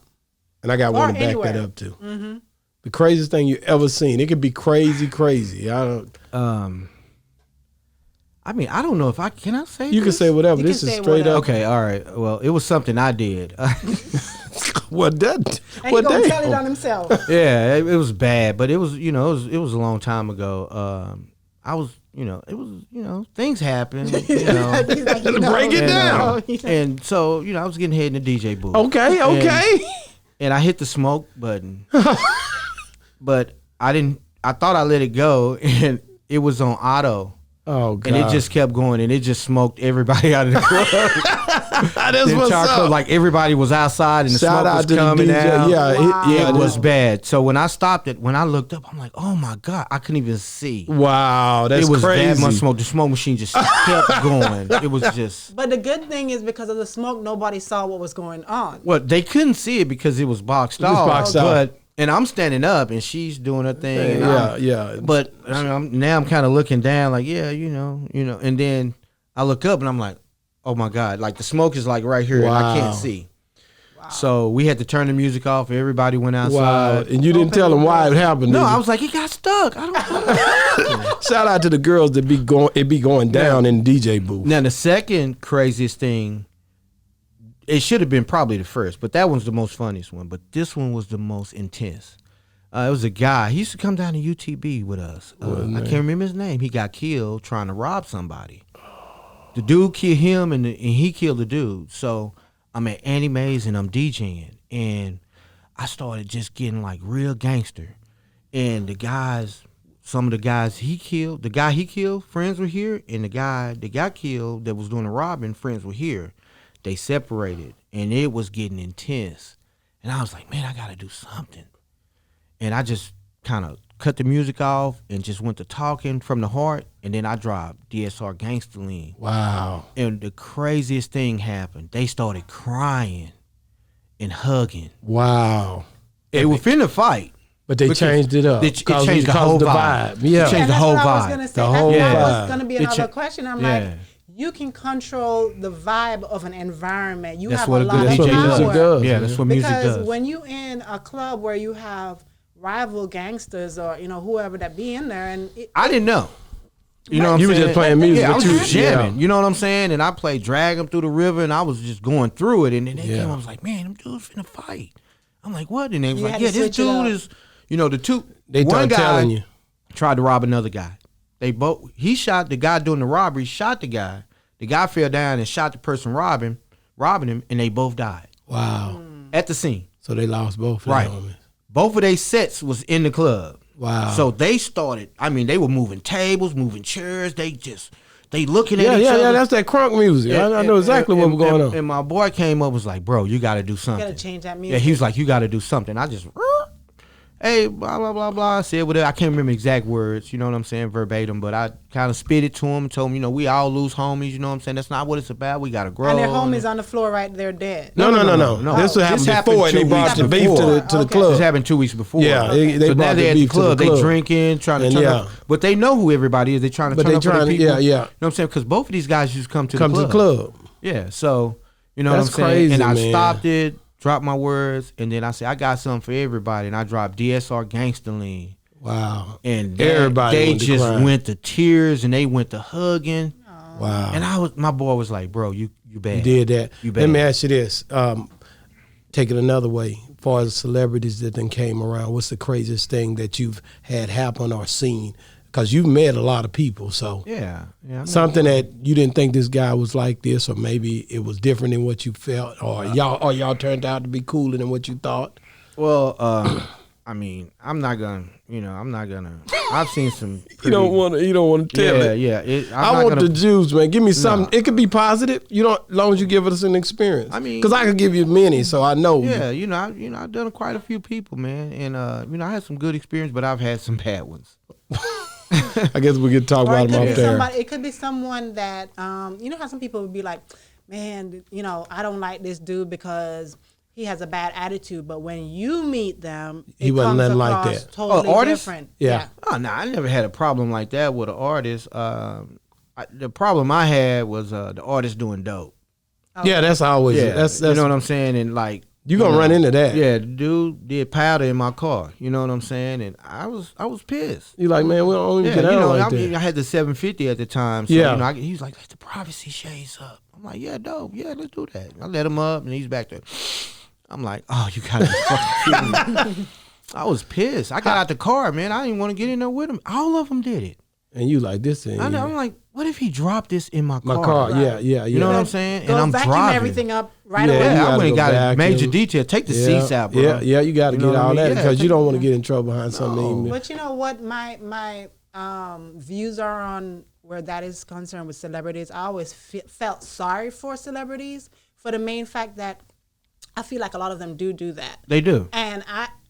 And I got one to back anywhere. that up too. The craziest thing you ever seen. It could be crazy. I don't. I mean, I don't know if can I say You can this? say whatever. You This can is say straight whatever. up. Okay, all right. Well, it was something I did. What that? And What he gonna they? tell it on himself. Yeah, it was bad, but it was, you know, it was a long time ago. I was, you know, it was, you know, things happen, you know. He's like, you know, Break it down. And so, you know, I was getting head in the DJ booth. Okay. And I hit the smoke button. But I thought I let it go, and it was on auto. Oh God. And it just kept going, and it just smoked everybody out of the club. That's The what's entire club, up. like everybody was outside, and the Shout smoke out was to the coming DJ. out. Yeah, It was bad. So when I stopped it, when I looked up, I'm like, oh my God, I couldn't even see. Wow, that's It was crazy. that much smoke. The smoke machine just kept going. It was just. But the good thing is because of the smoke, nobody saw what was going on. Well, they couldn't see it because it was boxed off. boxed off. And I'm standing up, and she's doing her thing. and Yeah. But now I'm kind of looking down, like, yeah, you know. And then I look up, and I'm like, oh my God, like the smoke is like right here, and I can't see. Wow. So we had to turn the music off. Everybody went outside. Wow, and you didn't tell them why it happened. No, did you? I was like, it got stuck. I don't. Shout out to the girls that be going down in the DJ booth. Now the second craziest thing. It should have been probably the first, but that one's the most funniest one. But this one was the most intense. It was a guy. He used to come down to UTB with us. I can't remember his name. He got killed trying to rob somebody. The dude killed him, and he killed the dude. So I'm at Annie Mae's, and I'm DJing. And I started just getting like real gangster. And some of the guys he killed, friends were here. And the guy that got killed that was doing the robbing, friends were here. They separated, and it was getting intense. And I was like, man, I got to do something. And I just kind of cut the music off and just went to talking from the heart, and then I dropped DSR Gangsta Lean. Wow. And the craziest thing happened. They started crying and hugging. Wow. They were finna fight. But they changed it up. It changed the whole vibe. Yeah. Changed the that's whole what I was vibe. gonna say. The whole that vibe. was going to be another question. I'm Yeah. like, you can control the vibe of an environment. You That's have what a a lot good of That's what DJ power. music does. Yeah, that's what music Because does. when you in a club where you have rival gangsters or whoever that be in there, and I didn't know. You know what I'm You were saying? just playing music, Yeah, I but was you- just jamming. yeah. You know what I'm saying? And I played Drag 'em Through the River, and I was just going through it. And then they Yeah. came, I was like, man, them dudes finna fight. I'm like, what? And they was You like, had yeah, to this switch it up. dude is, the two. They one start guy telling you. tried to rob another guy. He shot the guy doing the robbery, shot the guy. The guy fell down and shot the person robbing him, and they both died Wow. at the scene. So they lost both. Right. Of them. Both of their sets was in the club. Wow. So they started, they were moving tables, moving chairs. They They looking at each other. Yeah, that's that crunk music. I know exactly what was going on. And my boy came up was like, bro, you got to do something. You got to change that music. Yeah, he was like, you got to do something. I just, hey, blah, blah, blah, blah. I said whatever. I can't remember exact words, you know what I'm saying, verbatim, but I kind of spit it to him and told him, we all lose homies, you know what I'm saying? That's not what it's about. We got to grow. And their homies on the floor right there dead. No. This happened before, and they brought the beef to the club. This happened 2 weeks before. Yeah, so now they're at the club. They drinking, trying to turn up. But they know who everybody is. They trying to turn up for the people. Yeah. You know what I'm saying? Because both of these guys used to come to the club. Yeah, so, you know That's what I'm saying? crazy, And I man. stopped it, dropped my words, and then I said, I got something for everybody. And I dropped DSR Gangsta Lean. Wow. And everybody they just went to tears and they went to hugging. Wow. And my boy was like, bro, you bad. You did that. You bad. Let me ask you this. Take it another way. As far as celebrities that then came around, what's the craziest thing that you've had happen or seen? Because you've met a lot of people, so yeah. Something that you didn't think this guy was like this, or maybe it was different than what you felt, or y'all turned out to be cooler than what you thought. Well, I mean, I'm not gonna. I've seen some. Pretty, You don't want to tell it. Yeah. I want the juice, man. Give me something. It could be positive. As long as you give us an experience. I mean, because I could give you many, so I know. Yeah, I've done quite a few people, man, and I had some good experience, but I've had some bad ones. I guess we could talk about them off there. It could be someone that, you know how some people would be like, man, I don't like this dude because he has a bad attitude. But when you meet them, he wasn't nothing like that. Totally different. Yeah. Oh, no, I never had a problem like that with an artist. The problem I had was the artist doing dope. Okay. Yeah, that's always that's you know what I'm saying, and like. You're going to run into that. Yeah, the dude did powder in my car. You know what I'm saying? And I was pissed. You like, man, we don't even get out like that. I had the 750 at the time. So, he was like, let the privacy shades up. I'm like, yeah, dope. Yeah, let's do that. I let him up, and he's back there. I'm like, oh, you got to be fucking kidding me. I was pissed. I got out the car, man. I didn't want to get in there with him. All of them did it. And you like this thing. I'm like, what if he dropped this in my car? My car, right. yeah. You know what I'm saying? Go and I'm vacuum driving everything up right away. Yeah, I went and got a major detail. Take the seats out, bro. Yeah, you got to get all that because you don't want to get in trouble behind something. But you know what? My views are on where that is concerned with celebrities. I always felt sorry for celebrities for the main fact that I feel like a lot of them do that. They do. And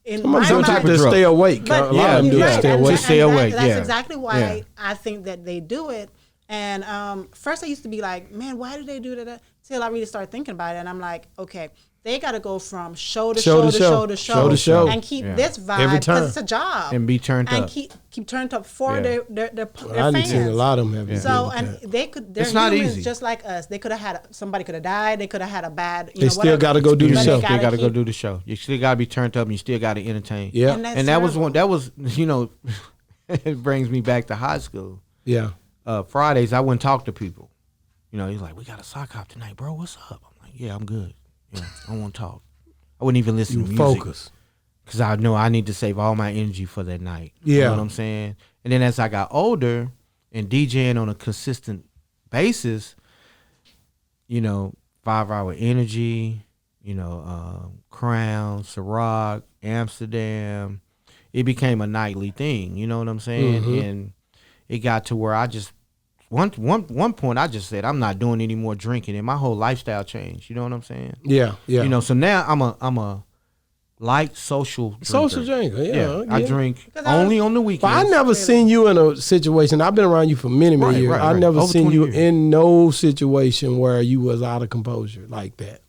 some type of stay awake. But, a lot of them do stay awake. Stay awake. That's exactly why I think that they do it. And first I used to be like, man, why do they do that? Till I really started thinking about it. And I'm like, okay, they got to go from show to show and keep this vibe because it's a job. And be turned up. And keep turned up for their fans. I've seen a lot of them have So, and they're it's not humans easy. Just like us. They could have had, somebody could have died. They could have had a bad, They still got to go do the show. They got to go do the show. You still got to be turned up and you still got to entertain. Yeah. And that was, it brings me back to high school. Yeah. Fridays, I wouldn't talk to people. He's like, we got a sock hop tonight, bro. What's up? I'm like, yeah, I'm good. Yeah, I don't want to talk. I wouldn't even listen to music. Focus. Because I know I need to save all my energy for that night. Yeah. You know what I'm saying? And then as I got older and DJing on a consistent basis, 5-Hour Energy, Crown, Ciroc, Amsterdam, it became a nightly thing. You know what I'm saying? Mm-hmm. And it got to where I just one point I just said I'm not doing any more drinking, and my whole lifestyle changed. You know what I'm saying? Yeah. So now I'm a light social drinker. Social drinker. Yeah. I drink only on the weekends. But I never seen you in a situation. I've been around you for many years. Right. I never Over seen you years. in no situation where you was out of composure like that.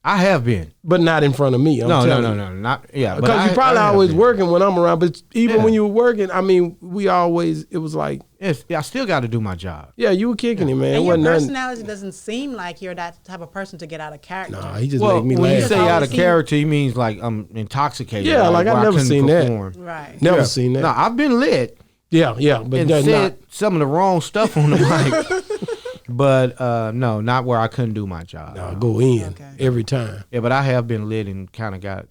I have been, but not in front of me. No, not because you probably always working when I'm around. But even when you were working, I mean, it was like, I still got to do my job. Yeah, you were kicking it, man. And your personality doesn't seem like you're that type of person to get out of character. Nah, he just make me laugh. When you say out of character, he means like I'm intoxicated. Yeah, like I never seen perform. that. Right. Never seen that. No, I've been lit. Yeah, but and said some of the wrong stuff on the mic. But no, not where I couldn't do my job. No, go in every time. Yeah, but I have been lit and kind of got,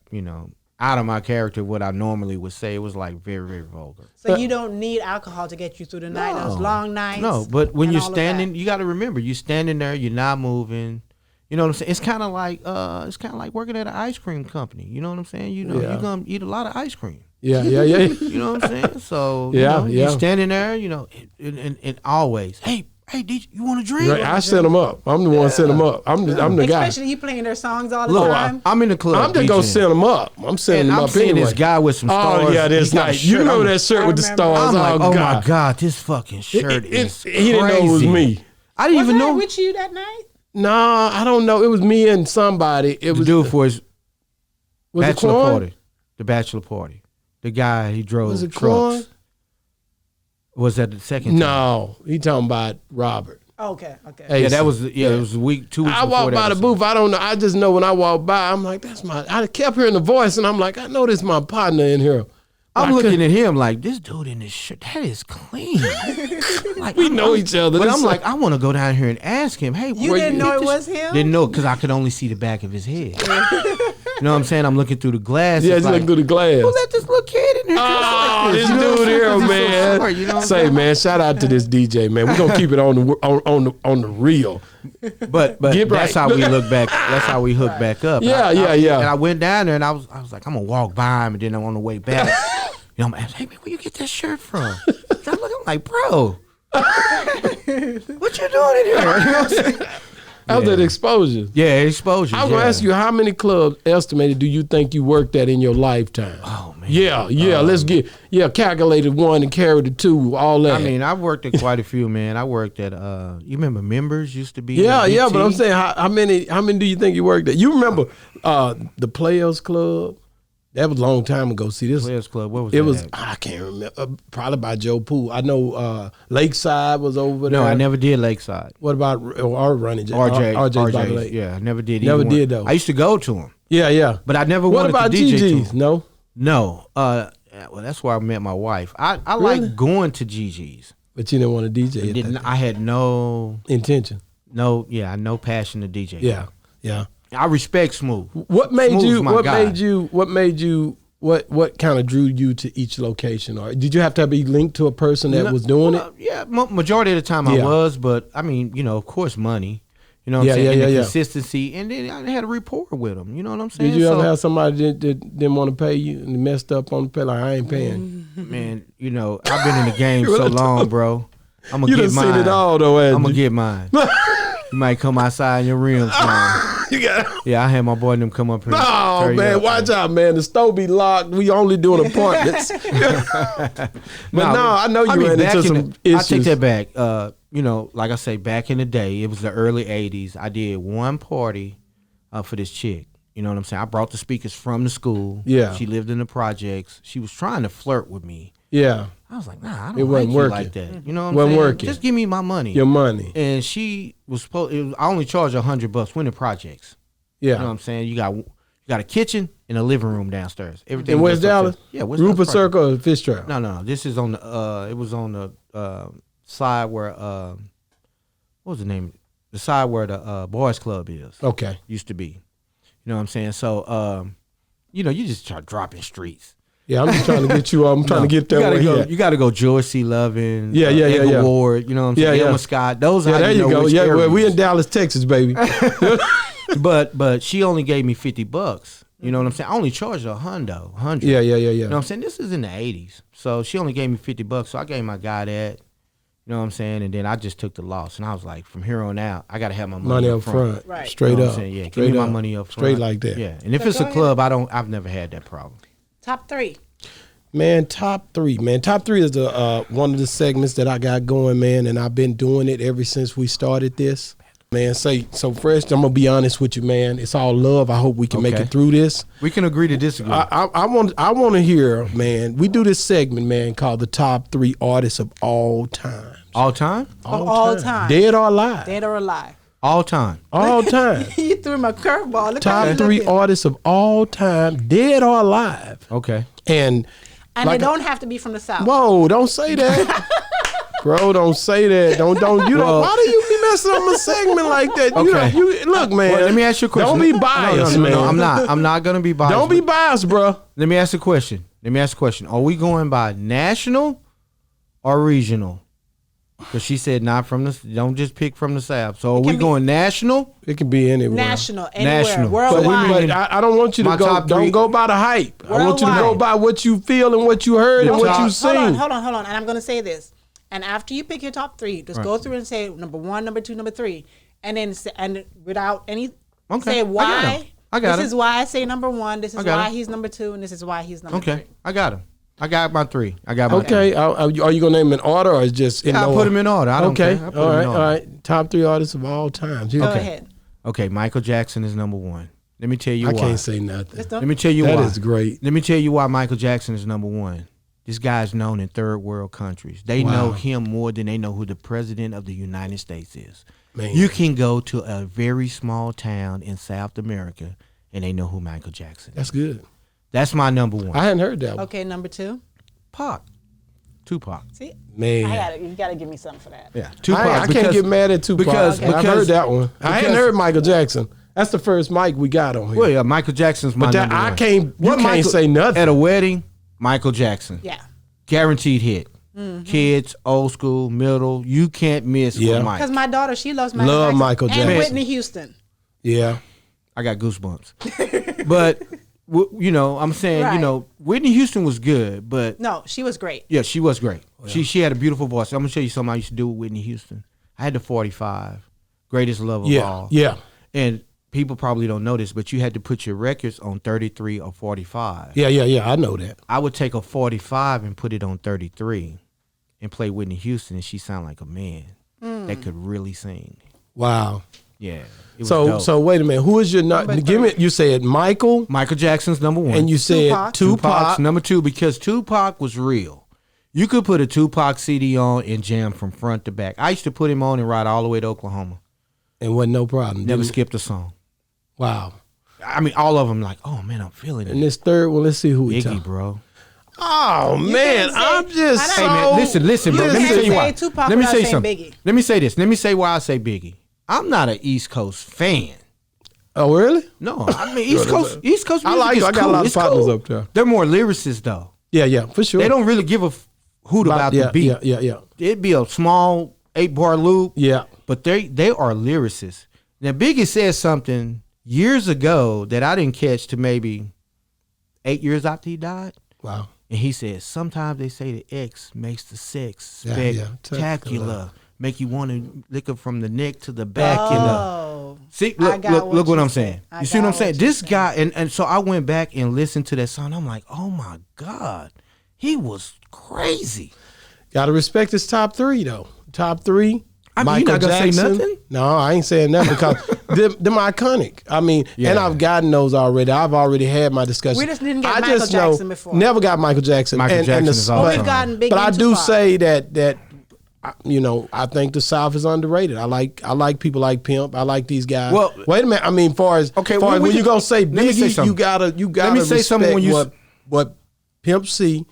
out of my character what I normally would say. It was like very, very vulgar. So you don't need alcohol to get you through the night, those long nights. No, but when you're standing, you got to remember, you're standing there, you're not moving. You know what I'm saying? It's kind of like working at an ice cream company. You know what I'm saying? You're gonna eat a lot of ice cream. Yeah. You know what I'm saying? So you're standing there, and always, hey, hey, you want to drink? Right, I set them up. I'm the one set them up. I'm the guy. Especially he playing their songs all the Look, time. I'm in the club. I'm just gonna set them up. I'm setting them I'm up seeing anyway. this guy with some stars. Oh yeah, that's He got a nice. You shirt. know that shirt with the stars. I'm like, God. my God, this fucking shirt is crazy. He didn't know it was me. I didn't Was even that know. with you that night? Nah, I don't know. It was me and somebody. It was dude for his was it bachelor Quan? party. The bachelor party. The guy he drove Was it trucks. Quan? Was that the second time? No, he talking about Robert. Okay. Hey, Yeah, that was it was a week, 2 weeks I before walked by that the or booth. I don't know. I just know when I walked by, I'm like, that's my. I kept hearing the voice, and I'm like, I know this is my partner in here. I'm looking at him like, this dude in this shirt, that is clean. Like, We know each other. But This I'm is- like, I want to go down here and ask him, hey, You where didn't know get it this was sh-" him? Didn't know because I could only see the back of his head. You know what I'm saying? I'm looking through the glass. Yeah, it's just like, looking through the glass. who let this little kid in here? Oh, dressed like this You know what dude I'm here, saying? 'Cause he's so man. smart, you know what I'm Say, saying? man, shout out to this DJ, man. We're gonna keep it on the real. But Get that's right. how we look back. That's how we hook back up. Yeah, And yeah. And I went down there and I was like, I'm gonna walk by him, and then on the way back, you know, I'm asking, hey man, where you get that shirt from? I'm like, bro, what you doing in here? You know what I'm saying? How's that exposure? Yeah, exposure. I was gonna ask you, how many clubs estimated do you think you worked at in your lifetime? Oh man. Yeah. Let's get calculated one and carried the two, all that. I mean, I worked at quite a few, man. I worked at you remember Members used to be yeah, at BT? but I'm saying how many do you think you worked at? You remember the Players Club? That was a long time ago. See this. Players Club. What was It that was at? I can't remember. Probably by Joe Poole. I know Lakeside was over there. No, I never did Lakeside. What about our running? RJ by the lake. Yeah, I never did. Never either did one. though. I used to go to them, Yeah. but I never What wanted about to DJ to GG's? 'em. No. No. Well, that's where I met my wife. I Really? like going to GG's. But you didn't want to DJ. I had no intention. no passion to DJ. Yeah. I respect Smooth. What made Smooth's you? my What guy. made you? What made you? What kind of drew you to each location? Or did you have to be linked to a person that was doing it? Yeah, majority of the time I Yeah. was, but I mean, you know, of course, money. You know what I'm saying? And the consistency, and then I had a rapport with them. You know what I'm saying? Did you ever have somebody that didn't want to pay you and messed up on the pay? Like, I ain't paying. Man, you know, I've been in the game so long, bro. I'm gonna You get done mine. seen it all though, I'm gonna get mine. You might come outside and your rims gone. You got. Yeah, I had my boy and them come up here. Oh tear you man, up, watch out, man. The store be locked. We only doing appointments. But I know you ran back into in some the- issues. I take that back. You know, like I say, back in the day, it was the early '80s. I did one party for this chick. You know what I'm saying? I brought the speakers from the school. Yeah. She lived in the projects. She was trying to flirt with me. Yeah, I was like, nah, I It don't like wasn't you working. like that. You know what I'm Wasn't saying? working. Just give me my money. your money. And she was supposed. I only charged $100 when the projects. Yeah. You know what I'm saying? You got a kitchen and a living room downstairs. Everything In was West upstairs. Dallas? Yeah, West Rupert Dallas Circle or Fish Trail? No. This is on the. It was on the side where. What was the name? The side where the boys club is. Okay. Used to be. You know what I'm saying? So, you know, you just start dropping streets. Yeah, I'm just trying to get you. I'm trying to get that way. You got to go George C. Lovin. Yeah. Edgar Ward. You know what I'm saying? Yeah. Elma Scott. Those Yeah, are there you go. which Yeah, well, areas. we in Dallas, Texas, baby. But she only gave me $50. You know what I'm saying? I only charged her $100. Yeah. You know what I'm saying? This is in the 80s. So she only gave me $50. So I gave my guy that. You know what I'm saying? And then I just took the loss. And I was like, from here on out, I got to have my money Money up front. Right. Straight You know what up. I'm saying? Yeah, Straight give me up. my money up front. Straight like that. Yeah. And if So it's go a ahead. club, I've never had that problem. Top 3. Man, top 3. Man, top 3 is one of the segments that I got going, man, and I've been doing it ever since we started this. Man, so Fresh, I'm gonna be honest with you, man. It's all love. I hope we can make Okay. it through this. We can agree to disagree. I want to hear, man. We do this segment, man, called the top 3 artists of all time. All time? All time. Dead or alive? Dead or alive. All time. All time. You threw him a curveball. Look how Top you 3 looking. artists of all time, dead or alive. Okay. And And they don't have to be from the South. whoa, don't say that. Bro, don't say that. Don't Well- why do you be messing up my segment like that? Okay. Look, man. Well, let me ask you a question. Don't be biased, no, man. I'm not. I'm not gonna be biased. Don't be biased, bro. Let me ask you a question. Are we going by national or regional? Because she said not from the. Don't just pick from the South. So are we be- going national? It can be anywhere. National, anywhere, National. worldwide. But I don't want you to My go. top Don't three- go by the hype. I want you to go Worldwide. by what you feel and what you heard and what you Hold seen. on. And I'm going to say this. And after you pick your top 3, just go through and say number 1, number 2, number 3, and then and without any say why. I got this it. is why I say number 1. This is why he's number 2, and this is why he's number 3. Okay, I got him. I got my 3. I got my Okay, are you gonna name them in order or is just in I order? put them in order. I don't care. I put all them right, in order. all right. Top 3 artists of all time. Go ahead. Okay, Michael Jackson is number 1. Let me tell you I why. can't say nothing. Let me tell you why. That is great. Let me tell you why Michael Jackson is number 1. This guy's known in third world countries. They know him more than they know who the president of the United States is. Man. You can go to a very small town in South America and they know who Michael Jackson is. That's good. That's my number 1. I hadn't heard that one. Okay, number 2. Tupac. See, Man. you gotta give me something for that. Yeah, Tupac. I can't get mad at Tupac. because I've heard that one. I hadn't heard Michael Jackson. That's the first mic we got on here. Well, yeah, Michael Jackson's my but number I 1. can't. You can't say nothing. At a wedding, Michael Jackson. Yeah. Guaranteed hit. Kids, old school, middle. You can't miss with Mike. Because my daughter, she loves Michael Jackson. and Whitney Houston. Yeah. I got goosebumps. But I'm saying, Whitney Houston was good, but No, she was great. yeah, she was great. She had a beautiful voice. I'm gonna show you something I used to do with Whitney Houston. I had the 45, greatest love of all. Yeah. And people probably don't know this, but you had to put your records on 33 or 45. Yeah. I know that. I would take a 45 and put it on 33 and play Whitney Houston, and she sounded like a man that could really sing. Wow. Yeah. It was So dope. wait a minute. Who is your give me? You said Michael, Michael Jackson's number 1. and you said Tupac. Tupac's number 2 because Tupac was real. You could put a Tupac CD on and jam from front to back. I used to put him on and ride all the way to Oklahoma. and wasn't no problem. Never didn't- skipped a song. Wow. I mean, all of them like, oh man, I'm feeling And it. this third one, let's see who we Biggie, talking. bro. Oh man, can't say- I'm just so. Hey, Man, listen, bro. You Let me can't tell you say why. Tupac Let me without say saying something. Biggie. Let me say this. Let me say why I say Biggie. I'm not an East Coast fan. Oh really? No, I mean East Coast music I like is it. I got cool. a lot of It's partners cool. up there. They're more lyricists though. Yeah, for sure. They don't really give a hoot about the beat. Yeah. It'd be a small 8-bar loop. Yeah. But they are lyricists. Now Biggie said something years ago that I didn't catch to maybe 8 years after he died. Wow. And he said, sometimes they say the X makes the sex Yeah. spectacular. Make you want to lick it from the neck to the back. Oh. See, I look got what you I'm saying. saying. You see what I'm got saying? what you're This guy, and so I went back and listened to that song. I'm like, oh my God, he was crazy. Gotta respect his top 3 though. Top 3. I mean, Michael you're not gonna say Jackson. nothing? No, I ain't saying nothing because them iconic. I mean, Yeah. and I've gotten those already. I've already had my discussion. We just didn't get I Michael just Jackson know, before. Never got Michael Jackson. Michael Jackson is awesome. But we've gotten Biggie But I and do Tupac. say that I think the South is underrated. I like people like Pimp. I like these guys. Well, wait a minute. I mean, when you gonna say let me say Biggie, something. you gotta Let me say respect something when you what Pimp C,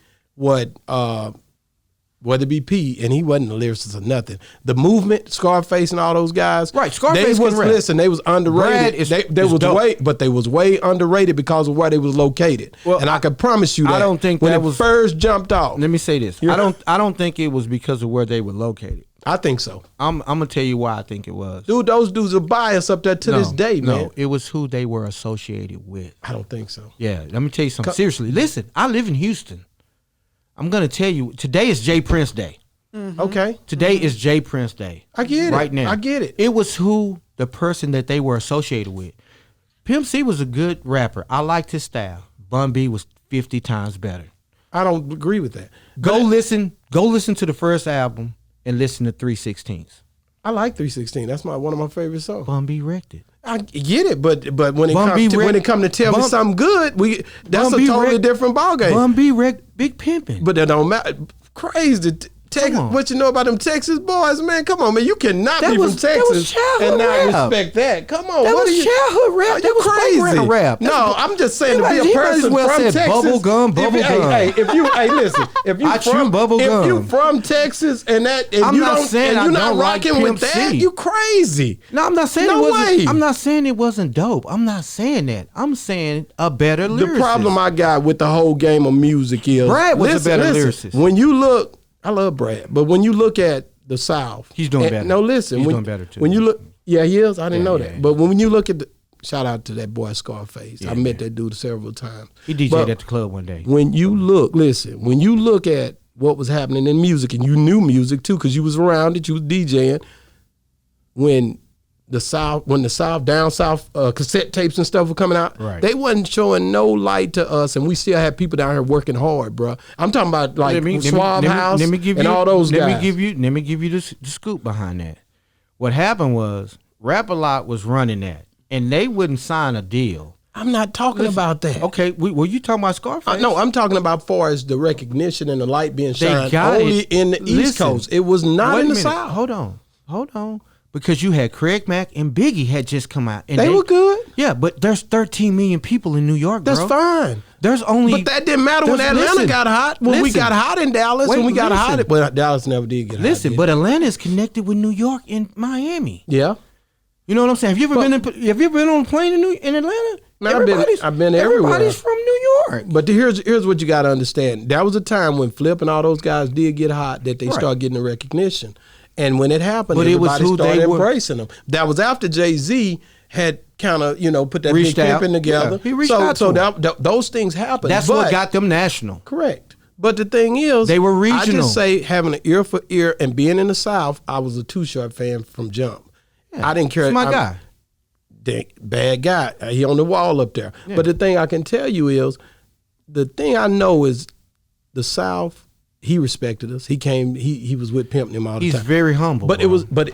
whether it be P, and he wasn't a lyricist or nothing. The movement, Scarface, and all those guys, Right, Scarface They was can rap. listen. They was underrated. Brad is was dope. they was way underrated because of where they was located. Well, and I can promise you that. I don't think when that it was- first jumped off. Let me say this. Yeah. I don't think it was because of where they were located. I think so, I'm gonna tell you why I think it was. dude. Those dudes are biased up there to this day, man. No, it was who they were associated with. I don't think so. Yeah, let me tell you something. Seriously, listen, I live in Houston. I'm gonna tell you, today is Jay Prince Day. Okay, Today is Jay Prince Day. I get it. Right now. I get it. It was the person that they were associated with. Pimp C was a good rapper. I liked his style. Bun B was 50 times better. I don't agree with that. Go listen to the first album and listen to 316s. I like 316. That's one of my favorite songs. Bun B wrecked it. I get it, but when it Bun B comes to tell me Bun- something good, that's Bun a B totally wrecked- different ballgame. Bun B wrecked Big Pimpin'. But that don't matter. Crazy. Texas, on. what you know about them Texas boys, man? Come on, man. You cannot That be was- from that was Texas childhood and not rap. respect that. Come on, That what was are you? childhood rap. Are That you was crazy? playground rap. No, I'm just saying He to might- be a he might as person well from said Texas. bubble gum, bubble gum. Hey, if you I chew from bubble if gum. you from Texas and that, and I'm you not don't, saying and I you not don't like rocking Pimp with that, C. you crazy. No, I'm not saying No it wasn't. way. I'm not saying it wasn't dope. I'm not saying that. I'm saying a better lyricist. The problem I got with the whole game of music is Brad was a better lyricist. When you look, I love Brad, but when you look at the South, He's doing better. No, listen, He's when, doing better, too. When you look, yeah, he is. I didn't know that. yeah. But when you look at the shout out to that boy Scarface, I met man. that dude several times. He DJ'd But at the club one day. when you look, listen, when you look at what was happening in music, and you knew music too because you was around it, you was DJing. When the South down south cassette tapes and stuff were coming out, right. They wasn't showing no light to us, and we still had people down here working hard, bro. I'm talking about like Swab House and all those guys. Let me give you the scoop behind that. What happened was Rap-A-Lot was running that, and they wouldn't sign a deal. I'm not talking about that. Okay, were you talking about Scarface? No, I'm talking about far as the recognition and the light being shined only in the East Coast. It was not in the South. Hold on. Because you had Craig Mack and Biggie had just come out. And they were good. Yeah, but there's 13 million people in New York, bro. That's fine. There's only... But that didn't matter when Atlanta got hot. When we got hot in Dallas, but Dallas never did get hot. Listen, but Atlanta is connected with New York and Miami. Yeah. You know what I'm saying? Have you ever been on a plane in Atlanta? Man, I've been everywhere. Everybody's from New York. But here's what you got to understand. That was a time when Flip and all those guys did get hot, that they started getting the recognition. And when it happened, everybody started embracing them. That was after Jay-Z had kind of, put that big pimping together. Yeah, he reached out to those things happened. That's what got them national. Correct. But the thing is, they were regional. I just say having an ear for ear and being in the South, I was a Too Short fan from jump. Yeah, I didn't care. He's my guy. Bad guy. He on the wall up there. Yeah. But the thing I can tell you is, the thing I know is the South. He respected us. He came. He was with Pimp and him all the time. He's very humble. But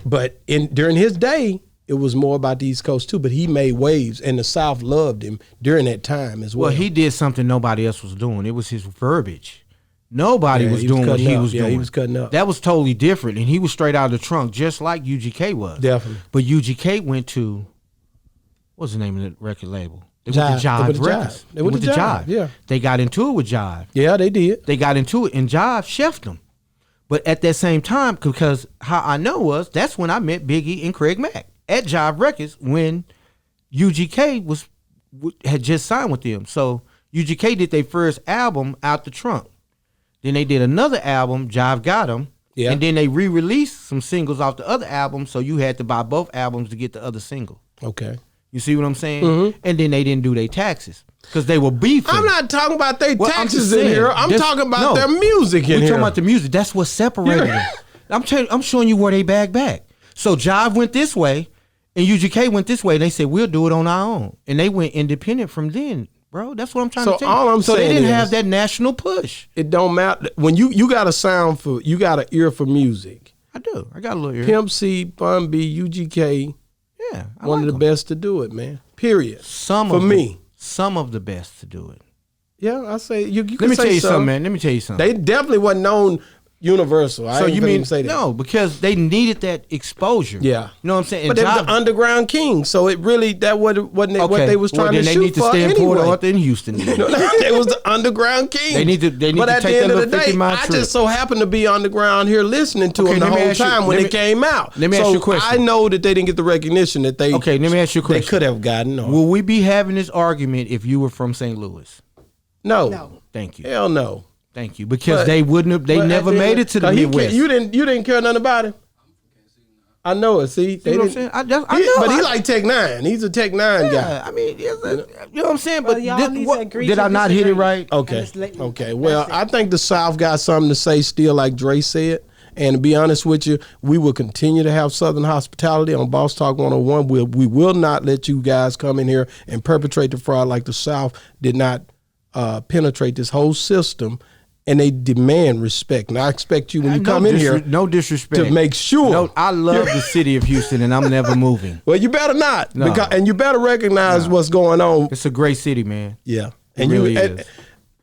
bro. During his day, it was more about the East Coast too. But he made waves, and the South loved him during that time as well. Well, he did something nobody else was doing. It was his verbiage. Nobody was doing what he was doing. He was cutting up. That was totally different, and he was straight out of the trunk, just like UGK was. Definitely. But UGK went to, what's the name of the record label? They went to Jive Records. They went to Jive. Yeah. They got into it with Jive. Yeah, they did. They got into it, and Jive chefed them. But at that same time, because how I know was, that's when I met Biggie and Craig Mack at Jive Records when UGK had just signed with them. So UGK did their first album out the trunk. Then they did another album, Jive Got 'Em. Yeah. And then they re-released some singles off the other album, so you had to buy both albums to get the other single. Okay. You see what I'm saying? Mm-hmm. And then they didn't do their taxes because they were beefing. I'm not talking about their taxes in here. I'm talking about their music in here. We're talking about the music. That's what separated them. I'm showing you where they bag back. So Jive went this way, and UGK went this way. And they said, we'll do it on our own. And they went independent from then, bro. That's what I'm trying to tell you. All I'm saying they didn't have that national push. It don't matter. When you got you got an ear for music. I do. I got a little ear. Pimp C, Bun B, UGK. Yeah, one of the best to do it, man. Period. Some of the best to do it. Yeah, I say you. Let me tell you something, man. Let me tell you something. They definitely wasn't known universal. So you mean say that? No, because they needed that exposure. Yeah, you know what I'm saying. But they were the underground king, so it really wasn't what they was trying to shoot for. They need to stay in Port Arthur in Houston. They was the underground king. They need to at take the end that of the day, I just so happened to be underground here listening to them the whole time when it came out. Let me ask you a question. I know that they didn't get the recognition that they. Okay, let me ask you a question. They could have gotten. Will we be having this argument if you were from St. Louis? No. Thank you. Hell no. Thank you, because they wouldn't have. They never made it to the Midwest. You didn't care nothing about him. I know it. See, you know what I'm saying? I know, but he like Tech 9. He's a Tech 9 guy. I mean, you know what I'm saying. But did I not hit it right? Okay. Well, I think the South got something to say still, like Dre said. And to be honest with you, we will continue to have Southern hospitality on Boss Talk 101. We will not let you guys come in here and perpetrate the fraud like the South did not penetrate this whole system. And they demand respect. And I expect you when you come in here, no disrespect, to make sure. No, I love the city of Houston, and I'm never moving. Well, you better not, and you better recognize what's going on. It's a great city, man. Yeah, and really is.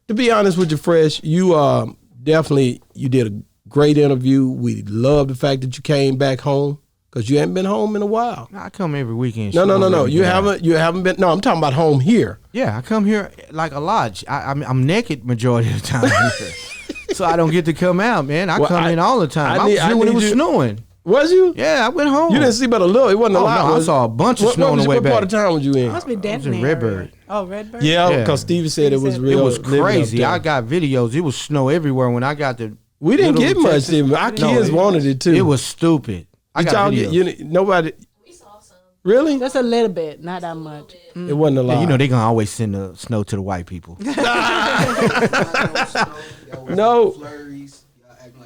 To be honest with you, Fresh, you definitely did a great interview. We love the fact that you came back home. Because you haven't been home in a while. I come every weekend. No. You haven't been. No, I'm talking about home here. Yeah, I come here like a lodge. I'm naked majority of the time, so I don't get to come out, man. I come in all the time. I was here when it was snowing. Was you? Yeah, I went home. You didn't see but a little. It wasn't a lot. No, I saw a bunch of snow on the way back. What part of town was you in? Must be dead. I was in Redbird. Oh, Redbird. Yeah, because Stevie said it was real. It was crazy. I got videos. It was snow everywhere when I got to. We didn't get much. Our kids wanted it too. It was stupid. I got nobody. We saw some. Really? Just a little bit, not that much. It wasn't a lot. You know they gonna always send the snow to the white people. No.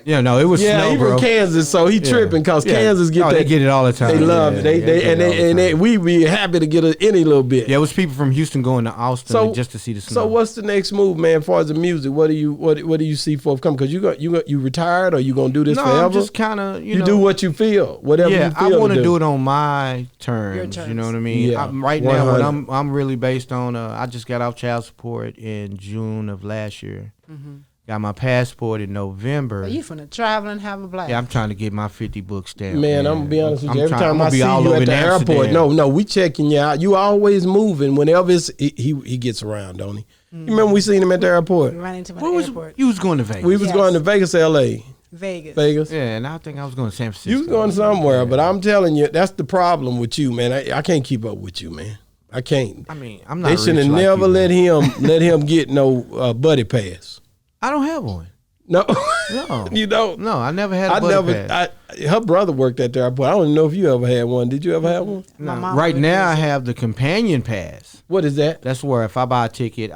Yeah, no, it was snow, he bro. from Kansas, so he tripping because Kansas get that. They get it all the time. They love it. They we be happy to get any little bit. Yeah, it was people from Houston going to Austin just to see the snow. So what's the next move, man? As far as the music, what do you see forthcoming? Because you retired, or you gonna do this forever? I'm just kind of you do what you feel, whatever you feel. I want to do it on my terms. Your terms. You know what I mean? Yeah, right now, what I'm really based on. I just got off child support in June of last year. Mm-hmm. Got my passport in November. So you finna travel and have a blast. Yeah, I'm trying to get my 50 book stamp. Man, I'm gonna be honest with you. Every time I see you you at the Amsterdam. airport, no, we checking you out. You always moving. Whenever he gets around, don't he? You remember we seen him at the airport? We ran into him at the airport. You was going to Vegas. We was going to Vegas, L.A. Vegas. Yeah, and I think I was going to San Francisco. You was going somewhere, but I'm telling you, that's the problem with you, man. I can't keep up with you, man. I can't. I mean, I'm not. They should have never let him get no buddy pass. I don't have one. No, No, you don't. No, I never had a buddy pass. Her brother worked at the airport. I don't even know if you ever had one. Did you ever have one? No. Right now, I have the companion pass. What is that? That's where if I buy a ticket,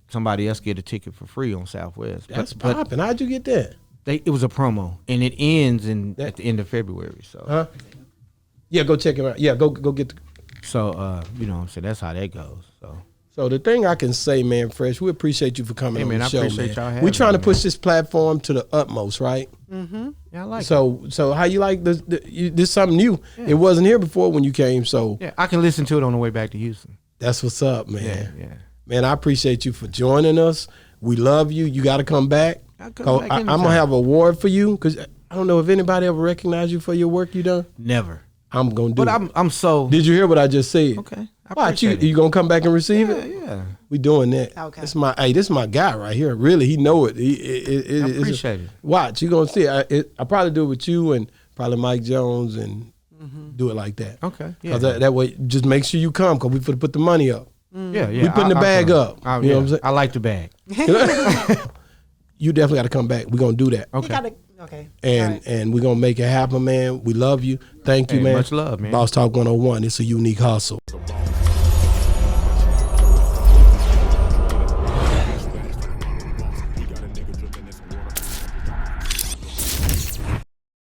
somebody else get a ticket for free on Southwest. That's popping. How'd you get that? It was a promo, and it ends at the end of February. So, Yeah, go check it out. Yeah, go get the. So, so that's how that goes. So the thing I can say, man, Fresh, we appreciate you for coming on the show, appreciate y'all having We're trying to me, push this platform to the utmost, right? Mm-hmm. Yeah, I like it. So how you like this? This something new. Yeah. It wasn't here before when you came, so yeah, I can listen to it on the way back to Houston. That's what's up, man. Yeah. Man, I appreciate you for joining us. We love you. You got to come back. I'm gonna have an award for you because I don't know if anybody ever recognized you for your work you done. Never. I'm gonna do. But it. I'm so. Did you hear what I just said? Okay. Watch you. You gonna come back and receive it? Yeah. We doing that. Okay. This is my guy right here. Really, he know it. I appreciate it. Watch, you gonna see it. I probably do it with you and probably Mike Jones and do it like that. Okay. Yeah. That way, just make sure you come because we finna put the money up. Yeah. We putting the bag up. You know what I'm saying? I like the bag. You definitely got to come back. We're gonna do that. Okay. Okay. And we're gonna make it happen, man. We love you. Thank you, man. Much love, man. BossTalk 101. It's a unique hustle.